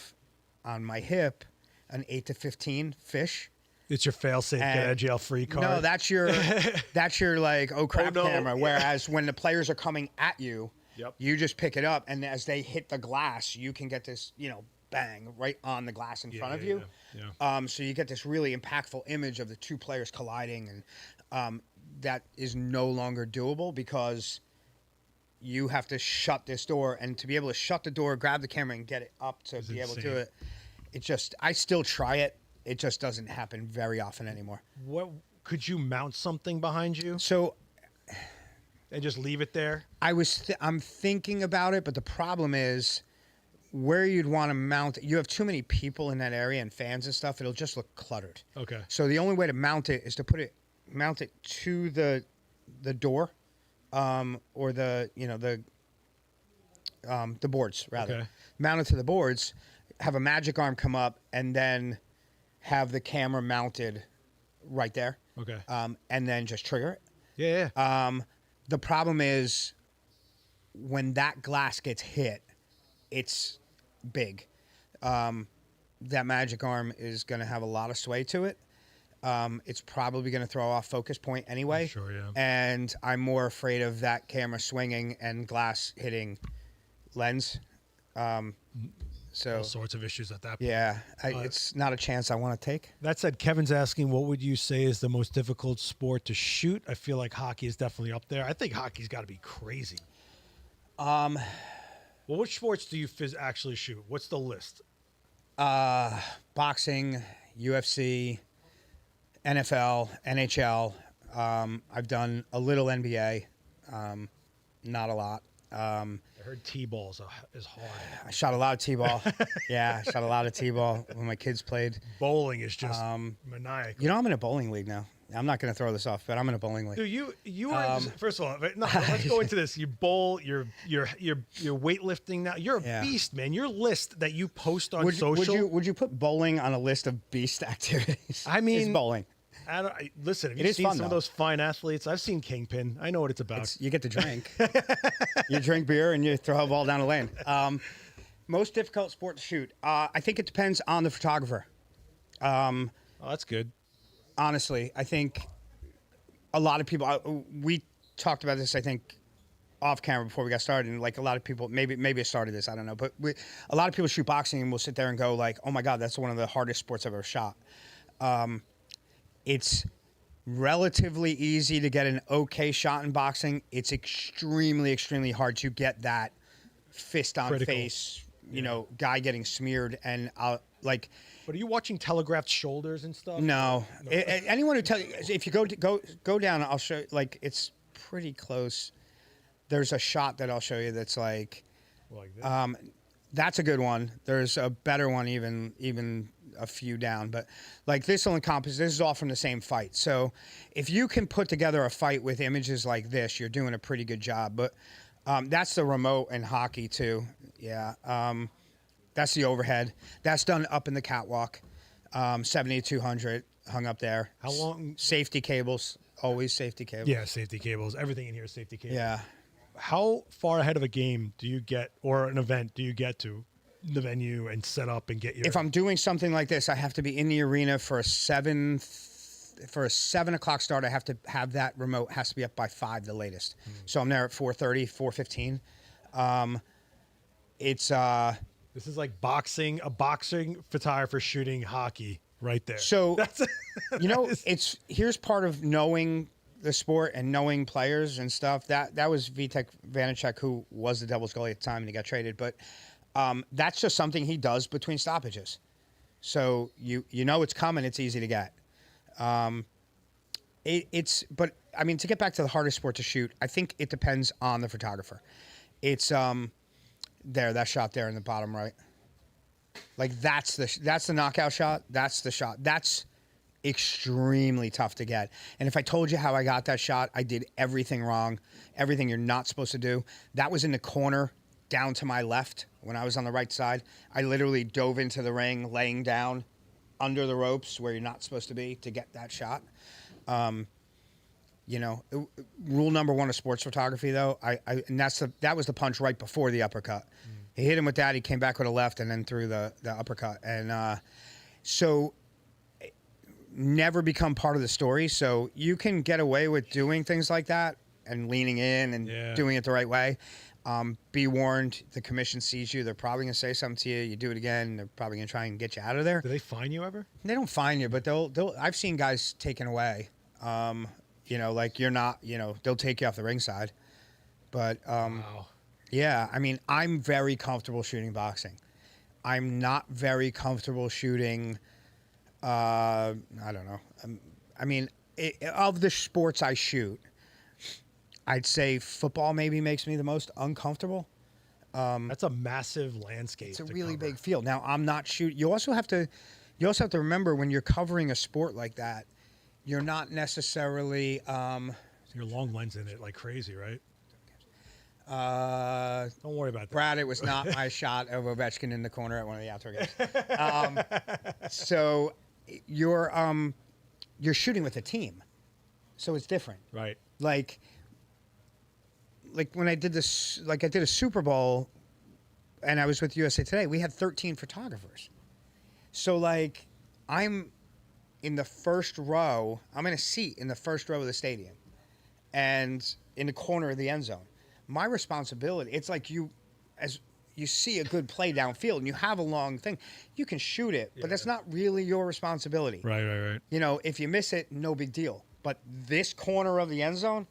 on my hip an 8 to 15 fish.
It's your fail-safe, get out of jail free card.
No, that's your oh crap
no.
camera. Whereas when the players are coming at you,
Yep.
you just pick it up, and as they hit the glass, you can get this, bang right on the glass in front of you.
Yeah.
So you get this really impactful image of the 2 players colliding, and that is no longer doable because you have to shut this door, and to be able to shut the door, grab the camera, and get it up to be able to do it. I still try it. It just doesn't happen very often anymore.
What could you mount something behind you
So
and just leave it there?
I'm thinking about it, but the problem is where you'd want to mount it. You have too many people in that area and fans and stuff. It'll just look cluttered.
Okay.
So the only way to mount it is to mount it to the door, or the boards rather.
Okay.
Mount it to the boards, have a magic arm come up, and then have the camera mounted right there.
Okay.
And then just trigger it.
Yeah.
The problem is when that glass gets hit, it's big. That magic arm is going to have a lot of sway to it. It's probably going to throw off focus point anyway.
Sure, yeah.
And I'm more afraid of that camera swinging and glass hitting lens. So
All sorts of issues at that point.
yeah, it's not a chance I want to take.
That said, Kevin's asking, what would you say is the most difficult sport to shoot? I feel like hockey is definitely up there. I think hockey's got to be crazy. Well, which sports do you actually shoot? What's the list?
Boxing, UFC, NFL, NHL. I've done a little NBA, not a lot.
I heard T-ball is hard.
I shot a lot of T-ball. Yeah, I shot a lot of T-ball when my kids played.
Bowling is just maniacal.
You know, I'm in a bowling league now. I'm not going to throw this off, but I'm in a bowling league.
Dude, you were first of all. No, let's go into this. You bowl. You're weightlifting now. You're a beast, man. Your list that you post on social.
Would you put bowling on a list of beast activities?
I mean,
it's bowling.
Listen, have you seen some of those fine athletes? I've seen Kingpin. I know what it's about.
You get to drink. You drink beer and you throw a ball down a lane. Most difficult sport to shoot. I think it depends on the photographer.
Oh, that's good.
Honestly, I think a lot of people. We talked about this, I think, off camera before we got started, and like a lot of people, maybe I started this, I don't know, but a lot of people shoot boxing and will sit there and go like, "Oh my God, that's one of the hardest sports I've ever shot." It's relatively easy to get an okay shot in boxing. It's extremely, extremely hard to get that fist on face, guy getting smeared. And like,
but are you watching telegraphed shoulders and stuff?
No. Anyone who tells you, if you go down, I'll show. Like, it's pretty close. There's a shot that I'll show you that's like this. That's a good one. There's a better one, even a few down, but like this will encompass. This is all from the same fight. So if you can put together a fight with images like this, you're doing a pretty good job. But that's the remote in hockey too. Yeah, that's the overhead. That's done up in the catwalk. 7200 hung up there.
How long?
Safety cables, always safety cables.
Yeah, safety cables. Everything in here is safety cables.
Yeah.
How far ahead of a game do you get, or an event do you get to the venue and set up and get your?
If I'm doing something like this, I have to be in the arena for a 7 o'clock start. I have to have that remote has to be up by 5 the latest. So I'm there at 4:30, 4:15.
This is like boxing, a boxing photographer shooting hockey right there.
So here's part of knowing the sport and knowing players and stuff. That was Vitek Vanacek, who was the Devils goalie at the time, and he got traded. But that's just something he does between stoppages. So you know it's coming. It's easy to get. But I mean, to get back to the hardest sport to shoot, I think it depends on the photographer. It's that shot there in the bottom right. Like that's the knockout shot. That's the shot. That's extremely tough to get. And if I told you how I got that shot, I did everything wrong, everything you're not supposed to do. That was in the corner down to my left when I was on the right side. I literally dove into the ring, laying down under the ropes where you're not supposed to be to get that shot. Rule number one of sports photography, though, that was the punch right before the uppercut. He hit him with that. He came back with a left and then threw the uppercut. And so never become part of the story. So you can get away with doing things like that and leaning in and doing it the right way. Be warned, the commission sees you. They're probably going to say something to you. You do it again, they're probably going to try and get you out of there.
Do they fine you ever?
They don't fine you, but they'll I've seen guys taken away. Like you're not, they'll take you off the ringside. But
wow.
Yeah, I mean, I'm very comfortable shooting boxing. I'm not very comfortable shooting I don't know. Of the sports I shoot, I'd say football maybe makes me the most uncomfortable.
That's a massive landscape.
It's a really big field. Now, I'm not shooting. You also have to remember when you're covering a sport like that, you're not necessarily.
You're long lensing it like crazy, right? Don't worry about that.
Brad, it was not my shot of Ovechkin in the corner at one of the outdoor games. So you're shooting with a team, so it's different,
right?
Like when I did this, I did a Super Bowl, and I was with USA Today. We had 13 photographers, so I'm in the first row. I'm in a seat in the first row of the stadium, and in the corner of the end zone. My responsibility. It's like as you see a good play downfield and you have a long thing, you can shoot it, but that's not really your responsibility.
Right.
If you miss it, no big deal. But this corner of the end zone,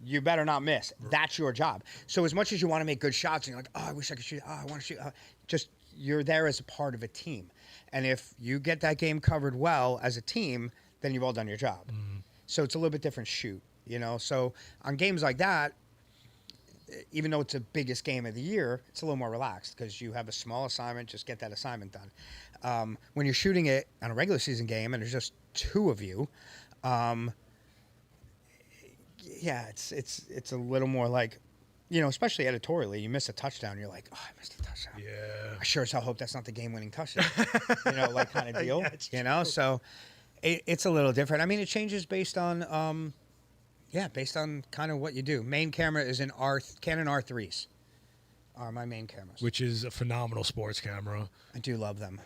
you better not miss. Right. That's your job. So as much as you want to make good shots and you're like, oh, I wish I could shoot. Oh, I want to shoot. Just you're there as a part of a team. And if you get that game covered well as a team, then you've all done your job. Mm-hmm. So it's a little bit different shoot, So on games like that, even though it's the biggest game of the year, it's a little more relaxed because you have a small assignment, just get that assignment done. When you're shooting it on a regular season game and there's just two of you, yeah, it's a little more like, especially editorially, you miss a touchdown, you're like, oh, I missed a touchdown.
Yeah.
I sure as hell hope that's not the game-winning touchdown, like kind of deal,
Yeah,
So it's a little different. I mean, it changes based on, based on kind of what you do. Main camera is an Canon R3s are my main cameras.
Which is a phenomenal sports camera.
I do love them.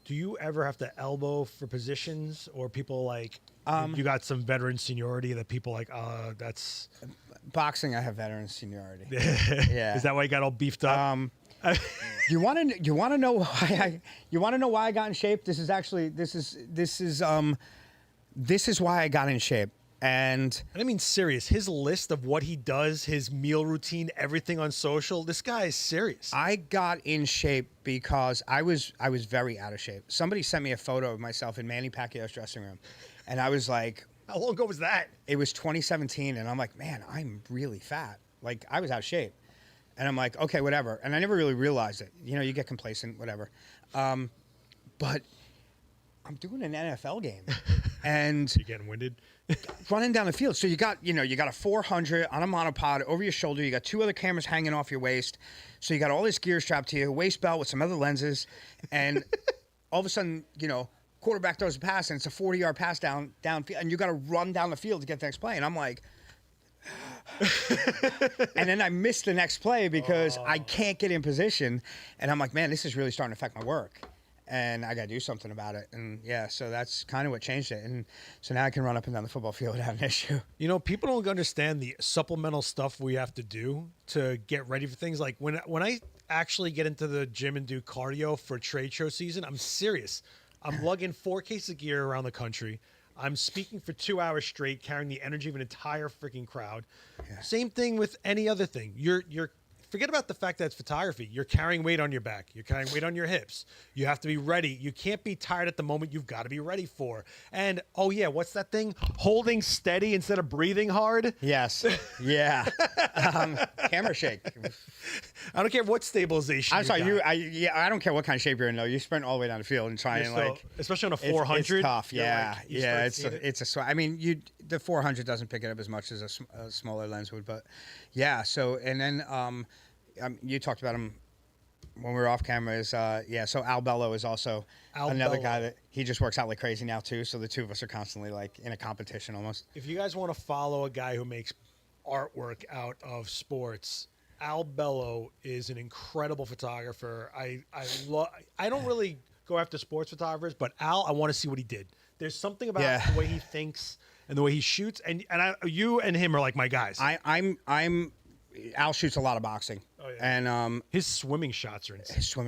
Do you ever have to elbow for positions, or people like you got some veteran seniority that people like? That's
boxing. I have veteran seniority.
Yeah. Is that why you got all beefed up?
You want to know why I got in shape? This is why I got in shape. And
I mean, serious. His list of what he does, his meal routine, everything on social. This guy is serious.
I got in shape because I was very out of shape. Somebody sent me a photo of myself in Manny Pacquiao's dressing room, and I was like,
how long ago was that?
It was 2017, and I'm like, man, I'm really fat. Like, I was out of shape. And I'm like, okay, whatever. And I never really realized it. You get complacent, whatever. But I'm doing an NFL game. And
you getting winded?
Running down the field. So you got a 400 on a monopod over your shoulder. You got two other cameras hanging off your waist. So you got all this gear strapped to you, waist belt with some other lenses. And all of a sudden, quarterback throws a pass, and it's a 40-yard pass downfield. And you got to run down the field to get the next play. And I'm like... and then I missed the next play because I can't get in position, and I'm like, man, this is really starting to affect my work, and I got to do something about it. And so that's kind of what changed it. And so now I can run up and down the football field without an issue.
People don't understand the supplemental stuff we have to do to get ready for things. Like when I actually get into the gym and do cardio for trade show season, I'm serious. I'm lugging 4 cases of gear around the country. I'm speaking for 2 hours straight, carrying the energy of an entire freaking crowd. Yeah. Same thing with any other thing. You're forget about the fact that it's photography. You're carrying weight on your back. You're carrying weight on your hips. You have to be ready. You can't be tired at the moment. You've got to be ready for. And what's that thing? Holding steady instead of breathing hard.
Yes. Yeah. Camera shake.
I don't care what stabilization.
I'm sorry. I don't care what kind of shape you're in though. You sprint all the way down the field and try
especially on a 400.
It's tough. Yeah. It's a sweat. I mean, the 400 doesn't pick it up as much as a smaller lens would, but yeah. So and then you talked about him when we were off camera. So Al Bello is also another guy that he just works out like crazy now too. So the two of us are constantly like in a competition almost.
If you guys want to follow a guy who makes artwork out of sports, Al Bello is an incredible photographer. I don't really go after sports photographers, but Al, I want to see what he did. There's something about the way he thinks and the way he shoots, and you and him are like my guys.
Al shoots a lot of boxing.
Oh, yeah.
And
his swimming shots are insane.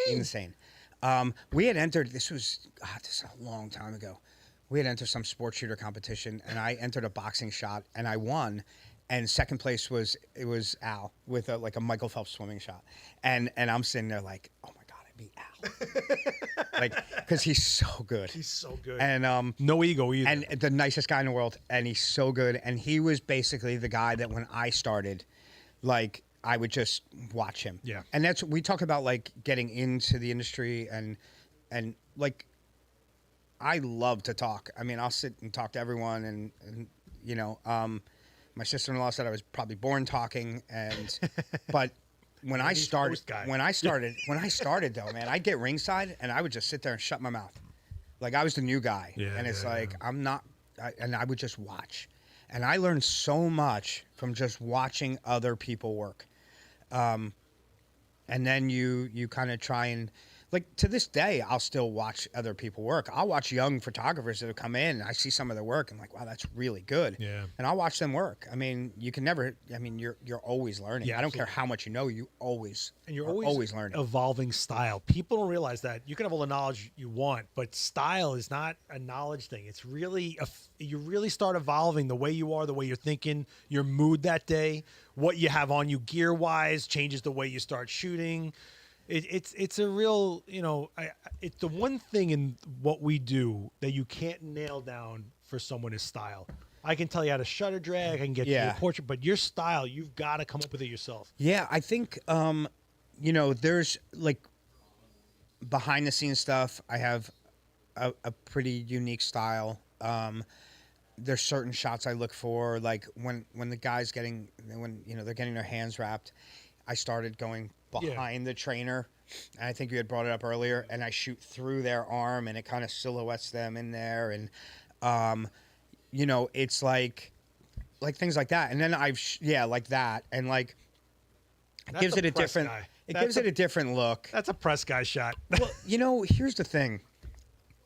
Insane. We had entered. This is a long time ago. We had entered some sports shooter competition, and I entered a boxing shot, and I won. And second place was Al with a Michael Phelps swimming shot, and I'm sitting there like, oh my god, I beat Al, because he's so good.
He's so good,
and
no ego either,
and the nicest guy in the world, and he's so good. And he was basically the guy that when I started, I would just watch him.
Yeah,
and that's we talk about getting into the industry and I love to talk. I mean, I'll sit and talk to everyone, and my sister-in-law said I was probably born talking, but when I started though, man, I'd get ringside and I would just sit there and shut my mouth, like I was the new guy, and it's I'm not, and I would just watch, and I learned so much from just watching other people work, and then you kind of try and. To this day, I'll still watch other people work. I'll watch young photographers that have come in. And I see some of their work. And I'm like, wow, that's really good.
Yeah.
And I'll watch them work. I mean, you can never. I mean, you're always learning.
Yeah,
I don't care how much you know. You're always learning.
Evolving style. People don't realize that you can have all the knowledge you want, but style is not a knowledge thing. It's really you really start evolving the way you are, the way you're thinking, your mood that day, what you have on you gear wise changes the way you start shooting. It's a real, it's the one thing in what we do that you can't nail down for someone is style. I can tell you how to shutter drag. I can get you a portrait, but your style, you've got to come up with it yourself.
Yeah, I think there's like behind the scenes stuff. I have a pretty unique style. There's certain shots I look for, like when the guy's they're getting their hands wrapped. I started going behind the trainer, and I think you had brought it up earlier, and I shoot through their arm, and it kind of silhouettes them in there, and it's like things like that, and then like that, and like it gives it a different different look.
That's a press guy shot.
Well, here's the thing.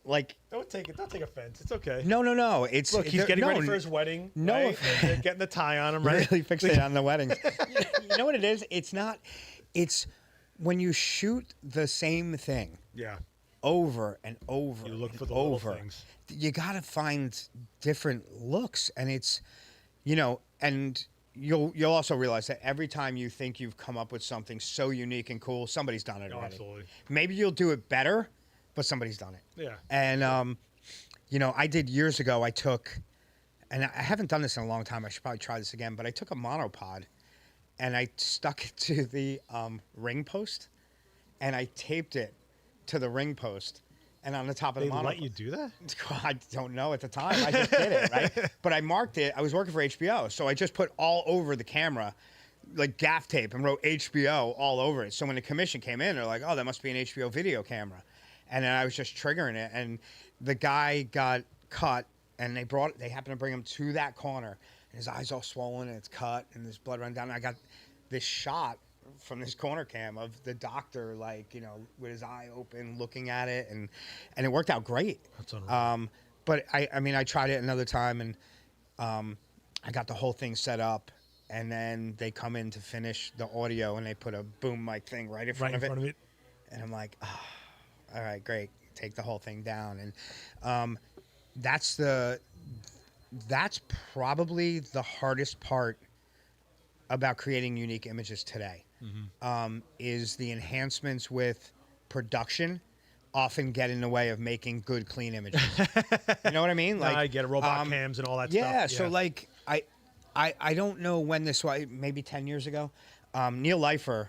Like,
don't take offense. It's okay.
No. It's
look, he's getting ready for his wedding.
No,
right? They're getting the tie on him, right?
Really fixated on the wedding. You know what it is? It's not. It's when you shoot the same thing.
Yeah.
Over and over.
You look for the little things.
You got to find different looks, and it's, and you'll also realize that every time you think you've come up with something so unique and cool, somebody's done it already.
Absolutely.
Maybe you'll do it better, but somebody's done it.
Yeah.
And, I did years ago, and I haven't done this in a long time. I should probably try this again, but I took a monopod and I stuck it to the ring post, and I taped it to the ring post and on the top of the monopod.
They let you do that?
I don't know at the time. I just did it, right? But I marked it. I was working for HBO, so I just put all over the camera, like gaff tape, and wrote HBO all over it. So when the commission came in, they're like, oh, that must be an HBO video camera. And then I was just triggering it, and the guy got cut, and they happened to bring him to that corner, and his eyes all swollen, and it's cut, and there's blood running down. And I got this shot from this corner cam of the doctor, with his eye open, looking at it, and it worked out great.
That's unreal.
But I tried it another time, and I got the whole thing set up, and then they come in to finish the audio, and they put a boom mic thing right in front of it. And I'm like, oh, all right, great. Take the whole thing down. And that's probably the hardest part about creating unique images today. Is the enhancements with production often get in the way of making good, clean images. You know what I mean?
Like, I get robot cams and all that stuff.
Yeah, so like I don't know when this was, maybe 10 years ago. Neil Leifer,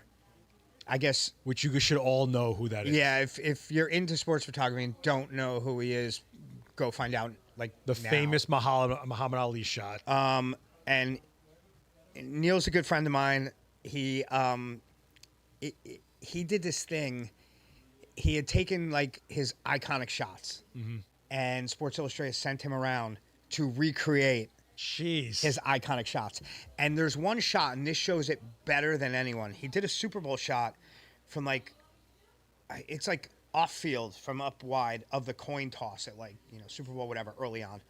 I guess.
Which you should all know who that is.
Yeah, if you're into sports photography and don't know who he is, go find out. Like
the famous Muhammad Ali shot.
And Neil's a good friend of mine. He did this thing. He had taken like his iconic shots, and Sports Illustrated sent him around to recreate his iconic shots. And there's one shot, and this shows it better than anyone. He did a Super Bowl shot from it's like off field from up wide of the coin toss at Super Bowl whatever early on,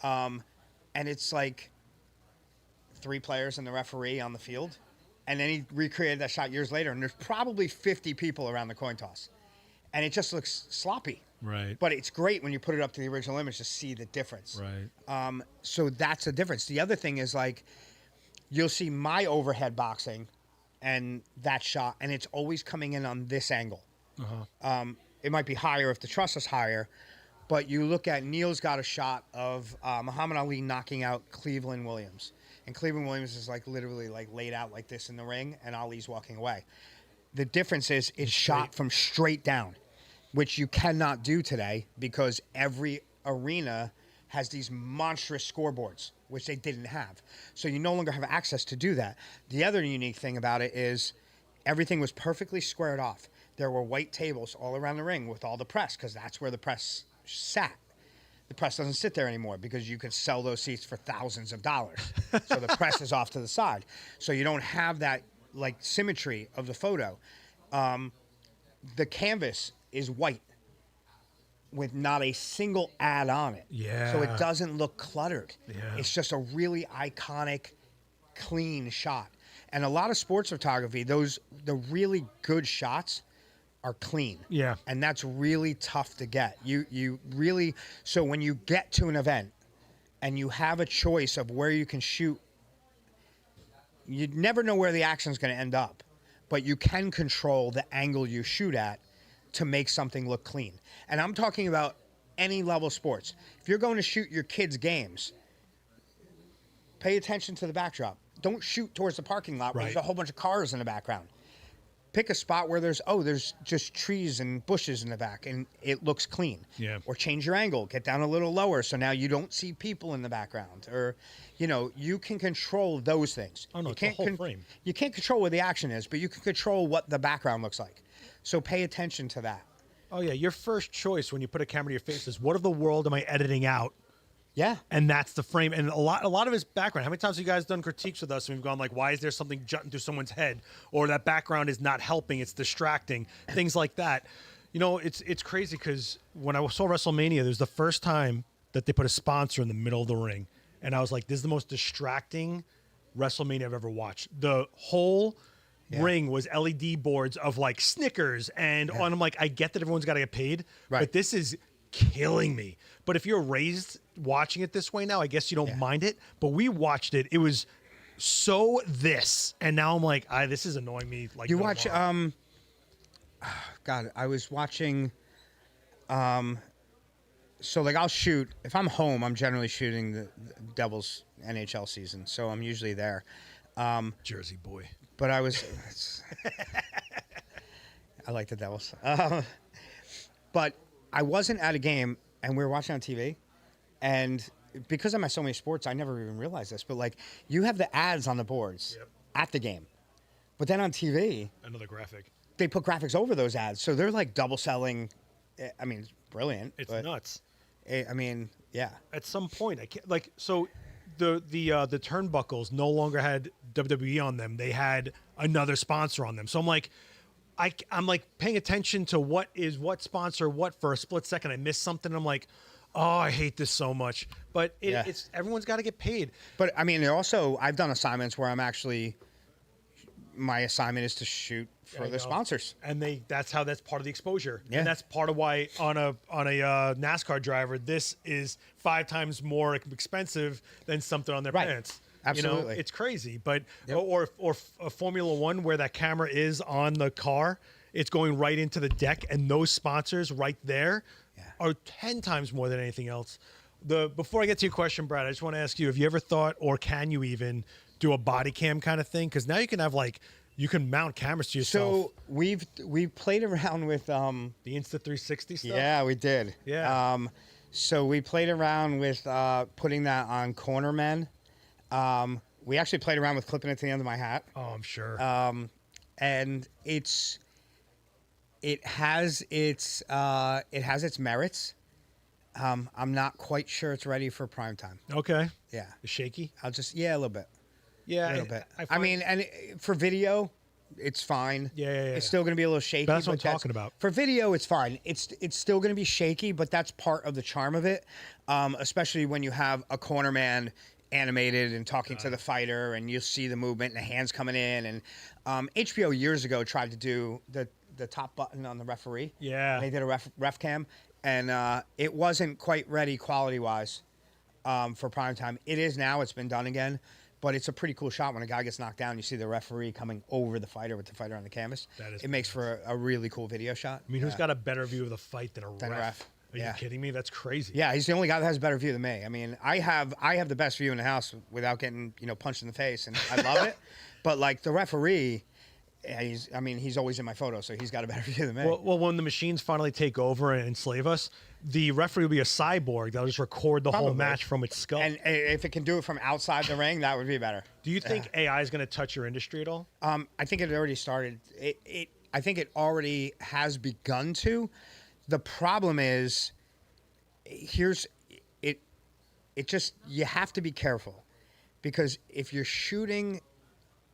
and it's like 3 players and the referee on the field. And then he recreated that shot years later, and there's probably 50 people around the coin toss. And it just looks sloppy.
Right.
But it's great when you put it up to the original image to see the difference.
Right.
So that's the difference. The other thing is, you'll see my overhead boxing and that shot, and it's always coming in on this angle. It might be higher if the truss is higher, but you look at Neil's got a shot of Muhammad Ali knocking out Cleveland Williams. And Cleveland Williams is literally laid out like this in the ring, and Ali's walking away. The difference is it's shot from straight down, which you cannot do today because every arena has these monstrous scoreboards, which they didn't have. So you no longer have access to do that. The other unique thing about it is everything was perfectly squared off. There were white tables all around the ring with all the press, because that's where the press sat. The press doesn't sit there anymore because you can sell those seats for thousands of dollars. So the press is off to the side. So you don't have that symmetry of the photo. The canvas is white with not a single ad on it.
Yeah.
So it doesn't look cluttered.
Yeah.
It's just a really iconic, clean shot. And a lot of sports photography, the really good shots are clean.
Yeah.
And that's really tough to get. You really, so when you get to an event and you have a choice of where you can shoot, you never know where the action's going to end up, but you can control the angle you shoot at to make something look clean. And I'm talking about any level sports. If you're going to shoot your kids' games, Pay attention to the backdrop. Don't shoot towards the parking lot where
Right.
there's a whole bunch of cars in the background. Pick a spot where there's just trees and bushes in the back and it looks clean.
Yeah.
Or change your angle, get down a little lower so now you don't see people in the background. Or, you can control those things.
Oh, no,
you
it's the whole frame.
You can't control where the action is, but you can control what the background looks like. So pay attention to that.
Oh yeah, your first choice when you put a camera to your face is, what of the world am I editing out?
Yeah.
And that's the frame. And a lot of his background. How many times have you guys done critiques with us and we've gone like, why is there something jutting through someone's head? Or that background is not helping, it's distracting. Things like that. It's crazy because when I saw WrestleMania, it was the first time that they put a sponsor in the middle of the ring. And I was like, this is the most distracting WrestleMania I've ever watched. The whole ring was LED boards of like Snickers. And I'm like, I get that everyone's got to get paid, but this is killing me. But if you're raised watching it this way now, I guess you don't mind it. But we watched it. It was so this. And now I'm like, this is annoying me. Like,
You watch, God, I was watching, so like I'll shoot, if I'm home, I'm generally shooting the Devils NHL season. So I'm usually there.
Jersey boy.
But I was, I like the Devils. But I wasn't at a game and we were watching on TV. And because I'm at so many sports, I never even realized this. But like, you have the ads on the boards at the game. But then on TV,
another graphic.
They put graphics over those ads. So they're like double selling. I mean, it's brilliant.
It's nuts.
I mean, yeah.
At some point, I can't so the turnbuckles no longer had WWE on them. They had another sponsor on them. So I'm like, I'm like paying attention to what sponsor what for a split second. I missed something. I'm like, oh, I hate this so much. But it's everyone's got to get paid.
But I mean, also I've done assignments where my assignment is to shoot for the sponsors,
and that's part of the exposure,
and
that's part of why on a NASCAR driver, this is 5 times more expensive than something on their pants.
Absolutely,
it's crazy. But or a Formula One where that camera is on the car, it's going right into the deck, and those sponsors right there are 10 times more than anything else. Before I get to your question, Brad, I just want to ask you: have you ever thought, or can you even do a body cam kind of thing? Because now you can have you can mount cameras to yourself.
So we've played around with the
Insta360 stuff.
Yeah, we did.
Yeah.
So we played around with putting that on cornermen. We actually played around with clipping it to the end of my hat.
Oh, I'm sure.
And it has its merits. I'm not quite sure it's ready for prime time.
Okay.
Yeah.
It's shaky?
A little bit.
Yeah.
A little bit. I mean, for video, it's fine.
Yeah.
It's still going to be a little shaky.
That's what I'm talking about.
For video, it's fine. It's still going to be shaky, but that's part of the charm of it, especially when you have a cornerman animated and talking to the fighter, and you'll see the movement and the hands coming in. And HBO years ago tried to do the top button on the referee.
Yeah.
They did a ref cam, and it wasn't quite ready quality-wise for prime time. It is now. It's been done again. But it's a pretty cool shot when a guy gets knocked down. You see the referee coming over the fighter with the fighter on the canvas. It makes for a really cool video shot.
I mean, who's got a better view of the fight than a ref? Are you kidding me? That's crazy.
Yeah, he's the only guy that has a better view than me. I mean, I have the best view in the house without getting punched in the face, and I love it. But like the referee, he's always in my photo, so he's got a better view than me.
Well, when the machines finally take over and enslave us, the referee will be a cyborg that'll just record the whole match from its skull.
And if it can do it from outside the ring, that would be better.
Do you think AI is going to touch your industry at all?
I think it already started. I think it already has begun to. The problem is, it just, you have to be careful, because if you're shooting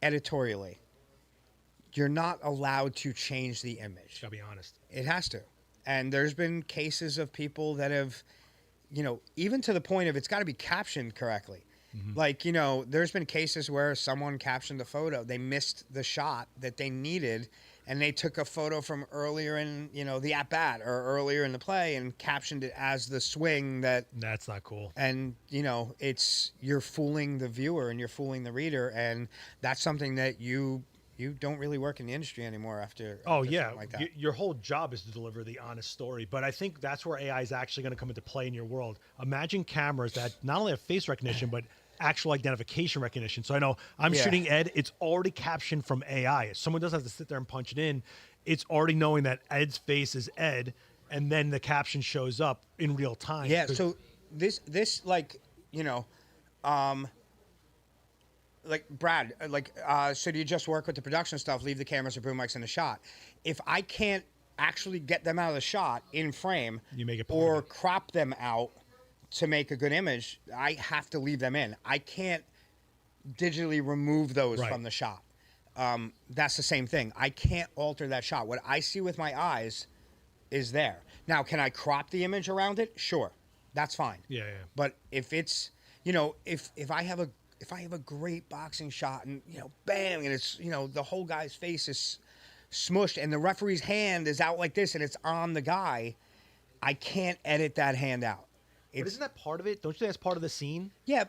editorially, you're not allowed to change the image.
Gotta be honest.
It has to. And there's been cases of people that have, even to the point of it's got to be captioned correctly. Mm-hmm. Like, there's been cases where someone captioned a photo. They missed the shot that they needed, and they took a photo from earlier in, the at-bat or earlier in the play and captioned it as the swing that...
That's not cool.
And, you're fooling the viewer and you're fooling the reader, and that's something that you don't really work in the industry anymore after something like that.
Your whole job is to deliver the honest story, but I think that's where AI is actually going to come into play in your world. Imagine cameras that not only have face recognition, but actual identification recognition. So I know I'm shooting Ed. It's already captioned from AI. If someone doesn't have to sit there and punch it in, it's already knowing that Ed's face is Ed, and then the caption shows up in real time.
Yeah. So this like, you know, like Brad, so do you just work with the production stuff, leave the cameras or boom mics in the shot? If I can't actually get them out of the shot in frame,
you make it
or crop them out to make a good image, I have to leave them in. I can't digitally remove those from the shot. That's the same thing. I can't alter that shot. What I see with my eyes is there. Now, can I crop the image around it? Sure, that's fine.
Yeah.
But if it's, you know, if I have a great boxing shot and, you know, bam, and it's, you know, the whole guy's face is smushed and the referee's hand is out like this and it's on the guy, I can't edit that hand out.
But isn't that part of it? Don't you think that's part of the scene?
Yeah,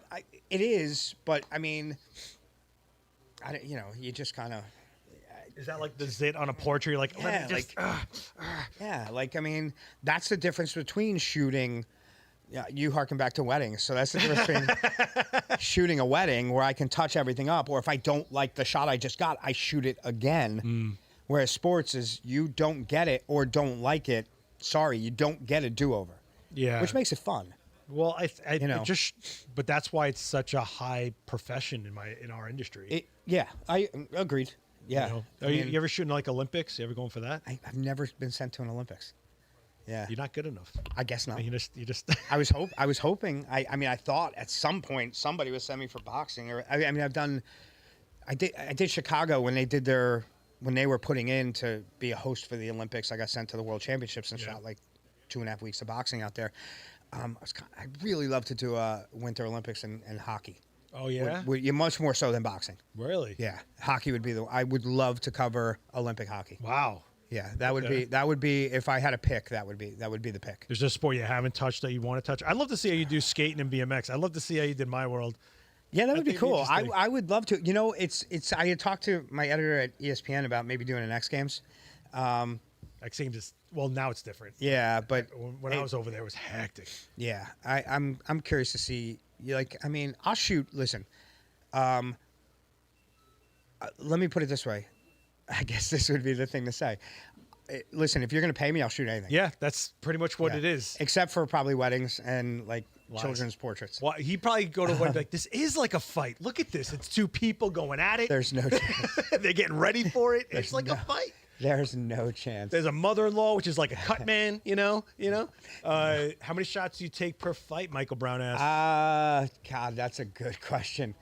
it is. But I mean, you know, you just kind of.
Is that like the zit on a portrait? You're like,
yeah, yeah, like I mean, that's the difference between shooting. Yeah, you harken back to weddings, so that's the difference between shooting a wedding where I can touch everything up, or if I don't like the shot I just got, I shoot it again. Whereas sports is you don't get it or don't like it. Sorry, you don't get a do-over.
Yeah,
which makes it fun.
Well, you know, but that's why it's such a high profession in our industry.
Yeah, I agreed. Yeah,
you know? You ever shooting like Olympics? You ever going for that?
I've never been sent to an Olympics. Yeah,
you're not good enough.
I guess not.
You just.
I was hoping. I mean, I thought at some point somebody would send me for boxing, or I mean, I did Chicago when they were putting in to be a host for the Olympics. I got sent to the World Championships and shot like 2.5 weeks of boxing out there. I'd really love to do a Winter Olympics and hockey.
Oh yeah,
you're much more so than boxing.
Really?
Yeah, hockey would be I would love to cover Olympic hockey.
Wow.
Yeah, that would be if I had a pick, that would be the pick.
There's a sport you haven't touched that you want to touch. I'd love to see how you do skating and BMX. I'd love to see how you did My World.
Yeah, that would be cool. I would love to. You know, it's. I had talked to my editor at ESPN about maybe doing an X Games.
X Games is now it's different.
Yeah, but
when I was over there, it was hectic.
Yeah, I'm curious to see. Like, I mean, I'll shoot. Listen, let me put it this way. I guess this would be the thing to say. Listen, if you're going to pay me, I'll shoot anything.
Yeah, that's pretty much what it is.
Except for probably weddings and like children's portraits.
Well, he'd probably go to one like, this is like a fight. Look at this. It's two people going at it.
There's no chance.
They're getting ready for it. It's like a fight.
There's no chance.
There's a mother-in-law, which is like a cut man, you know? How many shots do you take per fight, Michael Brown asked?
God, that's a good question.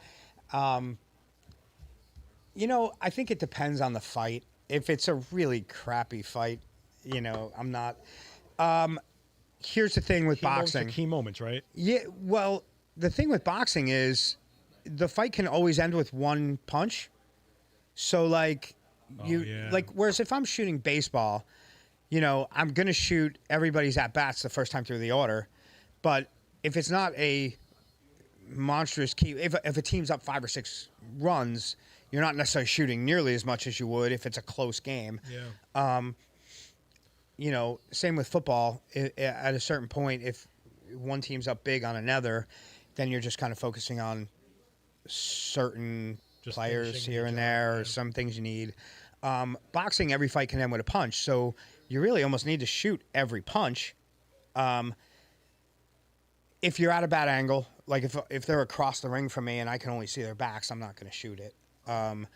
You know, I think it depends on the fight. If it's a really crappy fight, you know, I'm not. Here's the thing with boxing.
Key moments, right?
Yeah, well, the thing with boxing is the fight can always end with one punch. So, like, whereas if I'm shooting baseball, you know, I'm going to shoot everybody's at-bats the first time through the order. But if it's not a monstrous key, if a team's up 5 or 6 runs, you're not necessarily shooting nearly as much as you would if it's a close game.
Yeah.
You know, same with football. At a certain point, if one team's up big on another, then you're just kind of focusing on certain players here and there, or some things you need. Boxing, every fight can end with a punch, so you really almost need to shoot every punch. If you're at a bad angle, like if they're across the ring from me and I can only see their backs, I'm not going to shoot it. I'll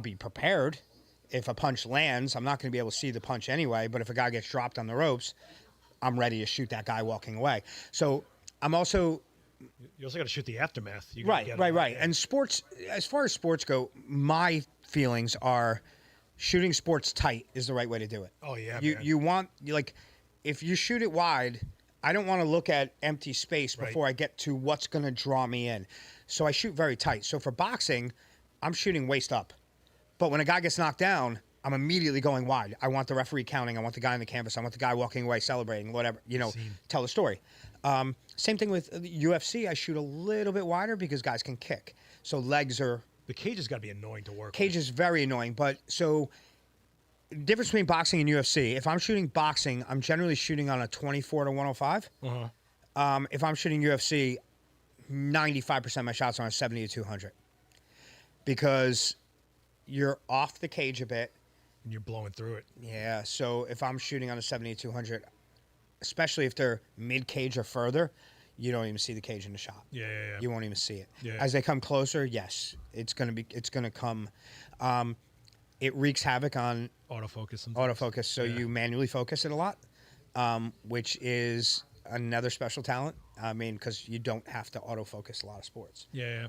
be prepared. If a punch lands, I'm not going to be able to see the punch anyway, but if a guy gets dropped on the ropes, I'm ready to shoot that guy walking away. So I'm also...
You also got to shoot the aftermath.
Right. And sports, as far as sports go, my feelings are shooting sports tight is the right way to do it.
Oh, yeah,
You want, like, if you shoot it wide, I don't want to look at empty space before I get to what's going to draw me in. So I shoot very tight. So for boxing, I'm shooting waist up. But when a guy gets knocked down, I'm immediately going wide. I want the referee counting. I want the guy on the canvas. I want the guy walking away celebrating, whatever, tell the story. Same thing with UFC. I shoot a little bit wider because guys can kick. So legs are...
The cage has got to be annoying to work with.
Cage is very annoying. But so difference between boxing and UFC, if I'm shooting boxing, I'm generally shooting on a 24 to 105. If I'm shooting UFC, 95% of my shots are on 70 to 200 because you're off the cage a bit.
And you're blowing through it.
Yeah, so if I'm shooting on a 70 to 200, especially if they're mid-cage or further, you don't even see the cage in the shot.
Yeah.
You won't even see it.
Yeah.
As they come closer, yes, it's gonna come. It wreaks havoc on
Autofocus. Sometimes.
autofocus, so you manually focus it a lot, which is another special talent. I mean, because you don't have to autofocus a lot of sports.
Yeah.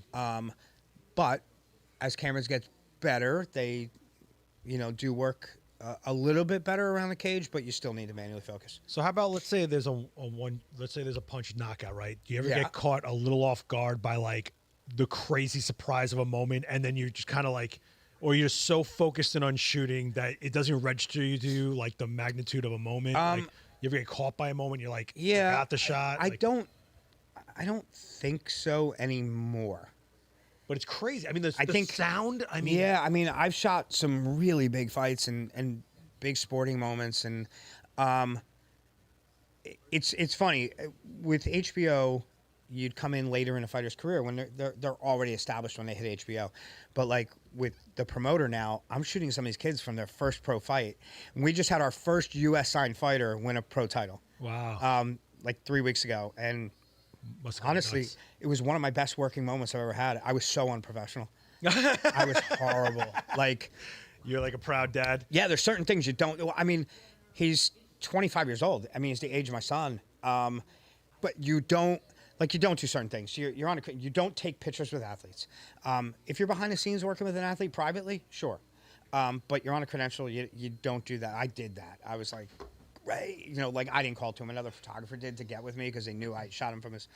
But as cameras get better, they, do work a little bit better around the cage, but you still need to manually focus.
So how about let's say there's let's say there's a punch knockout, right? Do you ever
Yeah.
get caught a little off guard by like the crazy surprise of a moment, and then you're just kind of like, or you're just so focused in on shooting that it doesn't register you to like the magnitude of a moment? Like, you ever get caught by a moment, you're like, got the shot?
I
Like,
don't think so anymore.
But it's crazy. I mean, the
think
sound. I mean,
Yeah, I mean, I've shot some really big fights and big sporting moments, and it's funny with HBO. You'd come in later in a fighter's career when they're already established when they hit HBO, but like with the promoter now, I'm shooting some of these kids from their first pro fight. And we just had our first U.S. signed fighter win a pro title.
Wow.
Like 3 weeks ago, and
Must have been
honestly,
nuts.
it was one of my best working moments I've ever had. I was so unprofessional. I was horrible. Like,
You're like a proud dad.
yeah, there's certain things you don't. I mean, he's 25 years old. I mean, he's the age of my son. But you don't do certain things. You're on you don't take pictures with athletes. If you're behind the scenes working with an athlete privately, sure. But you're on a credential. You don't do that. I did that. I was like, right, like I didn't call to him. Another photographer did to get with me because they knew I shot him from his.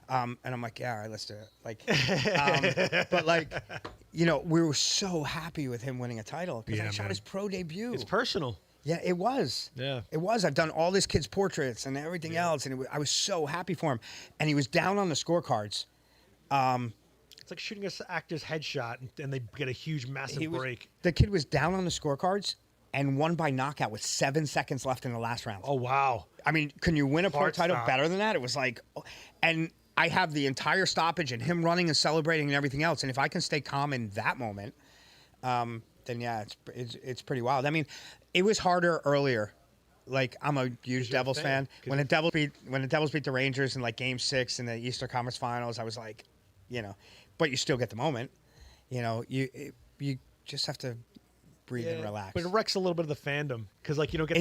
And I'm like, yeah, all right, let's do it. Like, but like, we were so happy with him winning a title because I shot his pro debut.
It's personal.
Yeah, it was.
Yeah.
It was. I've done all this kid's portraits and everything else, and I was so happy for him. And he was down on the scorecards.
It's like shooting an actor's headshot and they get a huge, massive break.
The kid was down on the scorecards and won by knockout with 7 seconds left in the last round.
Oh, wow.
I mean, can you win a pro
Hard
title
stop.
better than that? It was like, and I have the entire stoppage and him running and celebrating and everything else. And if I can stay calm in that moment, then yeah, it's pretty wild. I mean, it was harder earlier. Like, I'm a huge Devils fan. When the Devils beat the Rangers in like Game 6 in the Eastern Conference Finals, I was like, but you still get the moment. You just have to breathe and relax.
But it wrecks a little bit of the fandom because, like, you don't get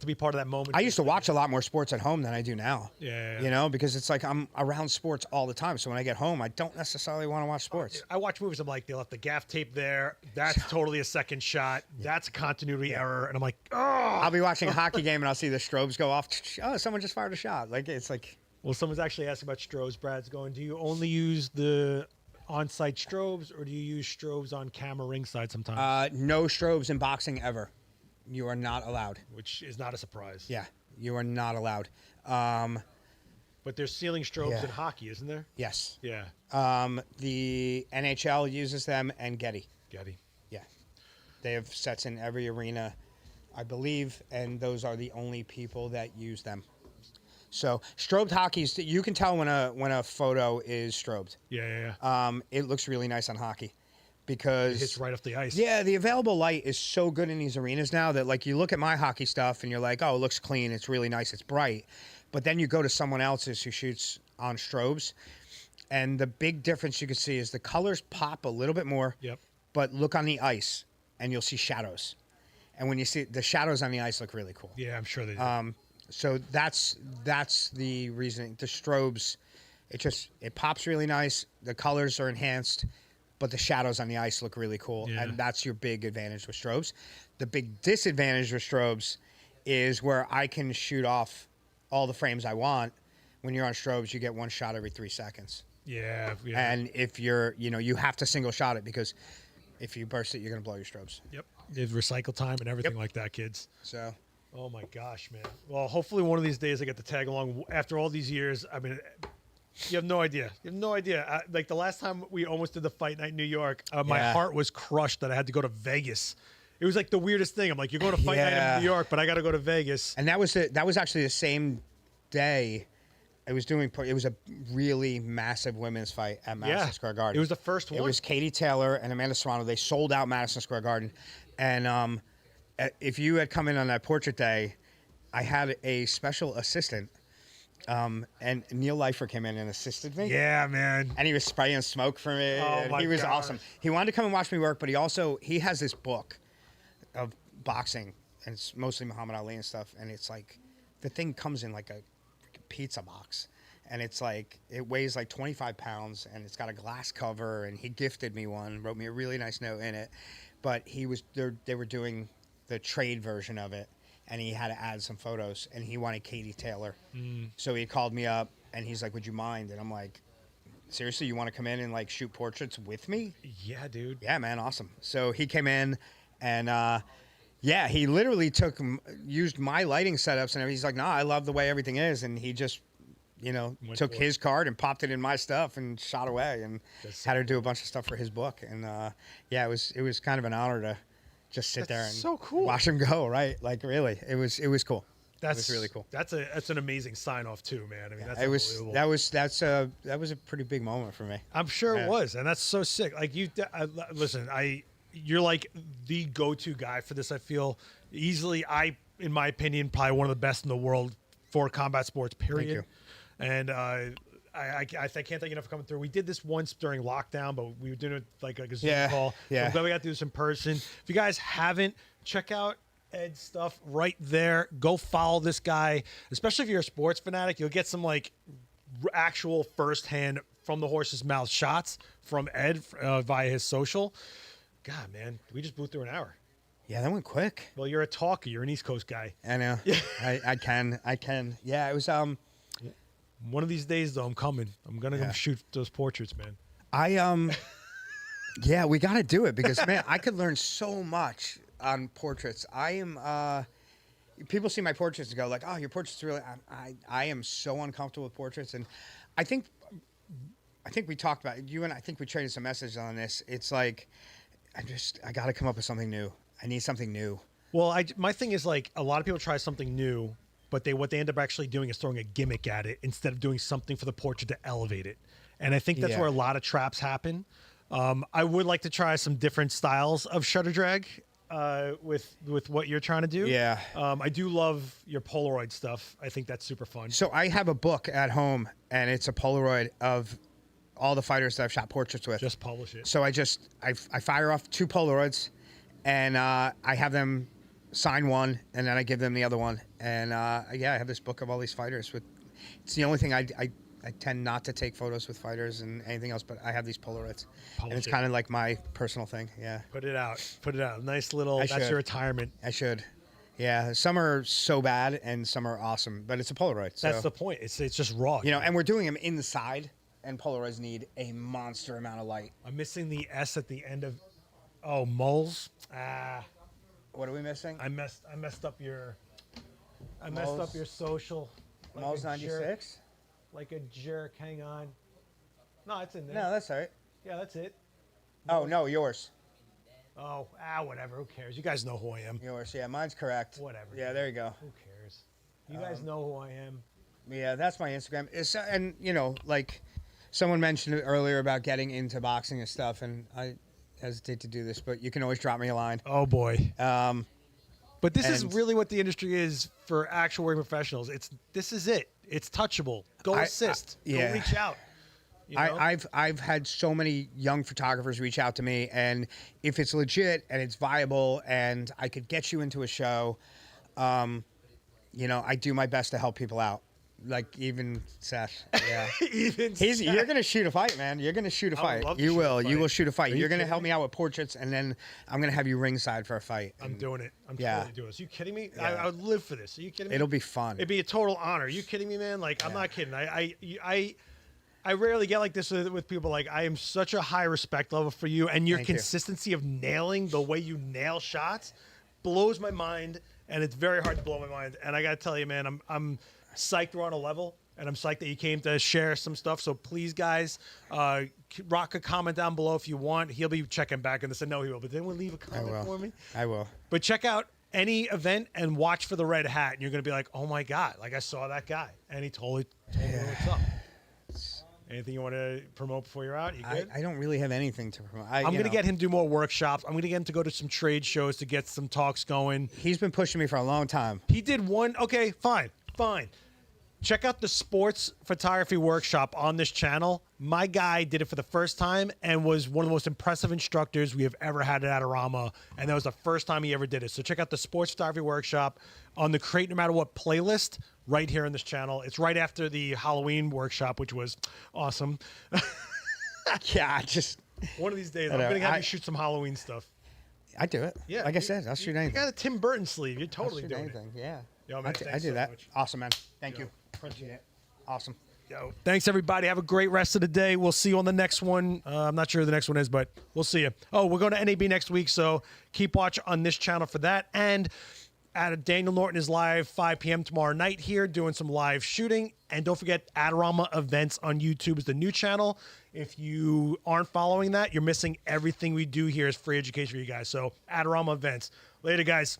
to be part of that moment.
I used to watch a lot more sports at home than I do now.
Yeah.
Because it's like I'm around sports all the time. So when I get home, I don't necessarily want to watch sports.
I watch movies. I'm like, they left the gaff tape there. That's totally a second shot. That's a continuity error. And I'm like, oh.
I'll be watching a hockey game and I'll see the strobes go off. Oh, someone just fired a shot. Like, it's like.
Well, someone's actually asking about strobes. Brad's going, do you only use the on-site strobes or do you use strobes on camera ringside sometimes?
No strobes in boxing ever. You are not allowed.
Which is not a surprise.
Yeah, you are not allowed.
But there's ceiling strobes in hockey, isn't there?
Yes.
Yeah.
The NHL uses them and Getty.
Getty.
Yeah. They have sets in every arena, I believe, and those are the only people that use them. So strobed hockey, you can tell when a photo is strobed.
Yeah.
It looks really nice on hockey because
It hits right off the ice.
Yeah, the available light is so good in these arenas now that, like, you look at my hockey stuff and you're like, oh, it looks clean, it's really nice, it's bright. But then you go to someone else's who shoots on strobes, and the big difference you can see is the colors pop a little bit more.
Yep.
But look on the ice and you'll see shadows. And when you see the shadows on the ice look really cool.
Yeah, I'm sure they do.
So that's the reasoning. The strobes, it pops really nice. The colors are enhanced, but the shadows on the ice look really cool.
Yeah.
And that's your big advantage with strobes. The big disadvantage with strobes is where I can shoot off all the frames I want. When you're on strobes, you get one shot every 3 seconds.
Yeah.
And if you're, you have to single shot it because if you burst it, you're going to blow your strobes.
Yep. There's recycle time and everything like that, kids.
So.
Oh my gosh, man. Well, hopefully one of these days I get to tag along after all these years. I mean, you have no idea. You have no idea. Like the last time we almost did the fight night in New York, my heart was crushed that I had to go to Vegas. It was like the weirdest thing. I'm like, you're going to fight night in New York, but I got to go to Vegas.
And that was actually the same day It was a really massive women's fight at Madison Square Garden.
It was the first one.
It was Katie Taylor and Amanda Serrano. They sold out Madison Square Garden. And if you had come in on that portrait day, I had a special assistant. And Neil Leifer came in and assisted me.
Yeah, man.
And he was spraying smoke for me. And he was awesome. He wanted to come and watch me work, but he has this book of boxing, and it's mostly Muhammad Ali and stuff. And it's like, the thing comes in like a pizza box, and it's like, it weighs like 25 pounds, and it's got a glass cover, and he gifted me one, wrote me a really nice note in it. But they were doing the trade version of it, and he had to add some photos, and he wanted Katie Taylor. So he called me up, and he's like, would you mind? And I'm like, seriously, you want to come in and like shoot portraits with me?
Yeah, dude.
Yeah, man, awesome. So he came in, and he literally used my lighting setups, and he's like, no, I love the way everything is. And he just, took his card and popped it in my stuff and shot away, and had her do a bunch of stuff for his book. And it was kind of an honor to just sit there and
so cool.
watch him go. Right, like really, it was cool. It was really cool.
That's an amazing sign off too, man. I mean, that's
unbelievable. That was a pretty big moment for me.
I'm sure it was, and that's so sick. Like listen, you're like the go-to guy for this. I feel easily, in my opinion, probably one of the best in the world for combat sports. Period.
Thank you.
And I can't thank you enough for coming through. We did this once during lockdown, but we were doing it like a Zoom call.
Yeah.
So I'm glad we got to do this in person. If you guys haven't, check out Ed's stuff right there. Go follow this guy, especially if you're a sports fanatic. You'll get some like actual firsthand from the horse's mouth shots from Ed via his social. God, man, we just blew through an hour.
Yeah, that went quick.
Well, you're a talker. You're an East Coast guy.
I know. I can. Yeah, it was
One of these days, though, I'm coming. I'm gonna go shoot those portraits, man.
Yeah, we got to do it because, man, I could learn so much on portraits. People see my portraits and go like, "Oh, your portraits really." I am so uncomfortable with portraits, and I think we talked about it. You and I think we traded some messages on this. It's like, I got to come up with something new. I need something new.
Well, my thing is like a lot of people try something new, but what they end up actually doing is throwing a gimmick at it instead of doing something for the portrait to elevate it. And I think that's where a lot of traps happen. I would like to try some different styles of shutter drag with what you're trying to do.
Yeah.
I do love your Polaroid stuff. I think that's super fun.
So I have a book at home, and it's a Polaroid of all the fighters that I've shot portraits with.
Just publish it.
So I fire off 2 Polaroids, and I have them sign one, and then I give them the other one. And I have this book of all these fighters. It's the only thing I tend not to take photos with fighters and anything else, but I have these Polaroids. And it's kind of like my personal thing. Yeah.
Put it out. Nice little. That's your retirement.
I should. Yeah. Some are so bad and some are awesome, but it's a Polaroid. So,
that's the point. It's just raw.
And we're doing them inside, and Polaroids need a monster amount of light.
I'm missing the S at the end of. Oh, moles.
What are we missing?
I messed up your. I messed up your social.
Like Moles 96.
Like a jerk. Hang on. No, it's in there.
No, that's all right.
Yeah, that's it.
Oh no, yours.
Oh, whatever. Who cares? You guys know who I am.
Yours. Yeah, mine's correct.
Whatever.
Yeah, there you go.
Who cares? You guys know who I am.
Yeah, that's my Instagram. And like someone mentioned it earlier about getting into boxing and stuff, and I hesitate to do this, but you can always drop me a line.
Oh boy. But this is really what the industry is for actual working professionals. This is it. It's touchable. Go assist. Go reach out.
I've had so many young photographers reach out to me, and if it's legit and it's viable and I could get you into a show, I do my best to help people out. Like even Seth, yeah. You're gonna shoot a fight, man. You're gonna shoot a fight. You will shoot a fight. You're gonna help me out with portraits, and then I'm gonna have you ringside for a fight.
I'm doing it. I'm totally doing this. Are you kidding me?
Yeah.
I would live for this. Are you kidding me?
It'll be fun.
It'd be a total honor. Are you kidding me, man? Like I'm not kidding. I rarely get like this with people. Like I am such a high respect level for you, and your consistency of nailing the way you nail shots blows my mind, and it's very hard to blow my mind. And I gotta tell you, man, I'm psyched we're on a level, and I'm psyched that you came to share some stuff. So please, guys, rock a comment down below if you want. He'll be checking back on this. I know he will, but then we'll leave a comment for me.
I will.
But check out any event and watch for the red hat, and you're going to be like, oh my God, like I saw that guy. And he totally told me what's up. Anything you want to promote before you're out? You good?
I don't really have anything to promote.
I'm going to get him to do more workshops. I'm going to get him to go to some trade shows to get some talks going.
He's been pushing me for a long time.
He did one. Okay, fine. Check out the sports photography workshop on this channel. My guy did it for the first time and was one of the most impressive instructors we have ever had at Adorama. And that was the first time he ever did it. So check out the sports photography workshop on the Create No Matter What playlist right here on this channel. It's right after the Halloween workshop, which was awesome.
Yeah, just
one of these days, I'm going to have you shoot some Halloween stuff.
I do it.
Yeah,
like I said, I'll shoot anything.
You got a Tim Burton sleeve. You're totally
I'll shoot
doing
anything.
it.
Yeah.
Yo, man,
I do
so
that.
much.
Awesome, man. Thank you. Appreciate it. Awesome.
Yo, thanks everybody. Have a great rest of the day. We'll see you on the next one. I'm not sure who the next one is, but we'll see you. Oh, we're going to NAB next week, so keep watch on this channel for that. And Daniel Norton is live 5 p.m. tomorrow night here doing some live shooting. And don't forget, Adorama Events on YouTube is the new channel. If you aren't following that, you're missing everything we do here is free education for you guys. So Adorama Events. Later, guys.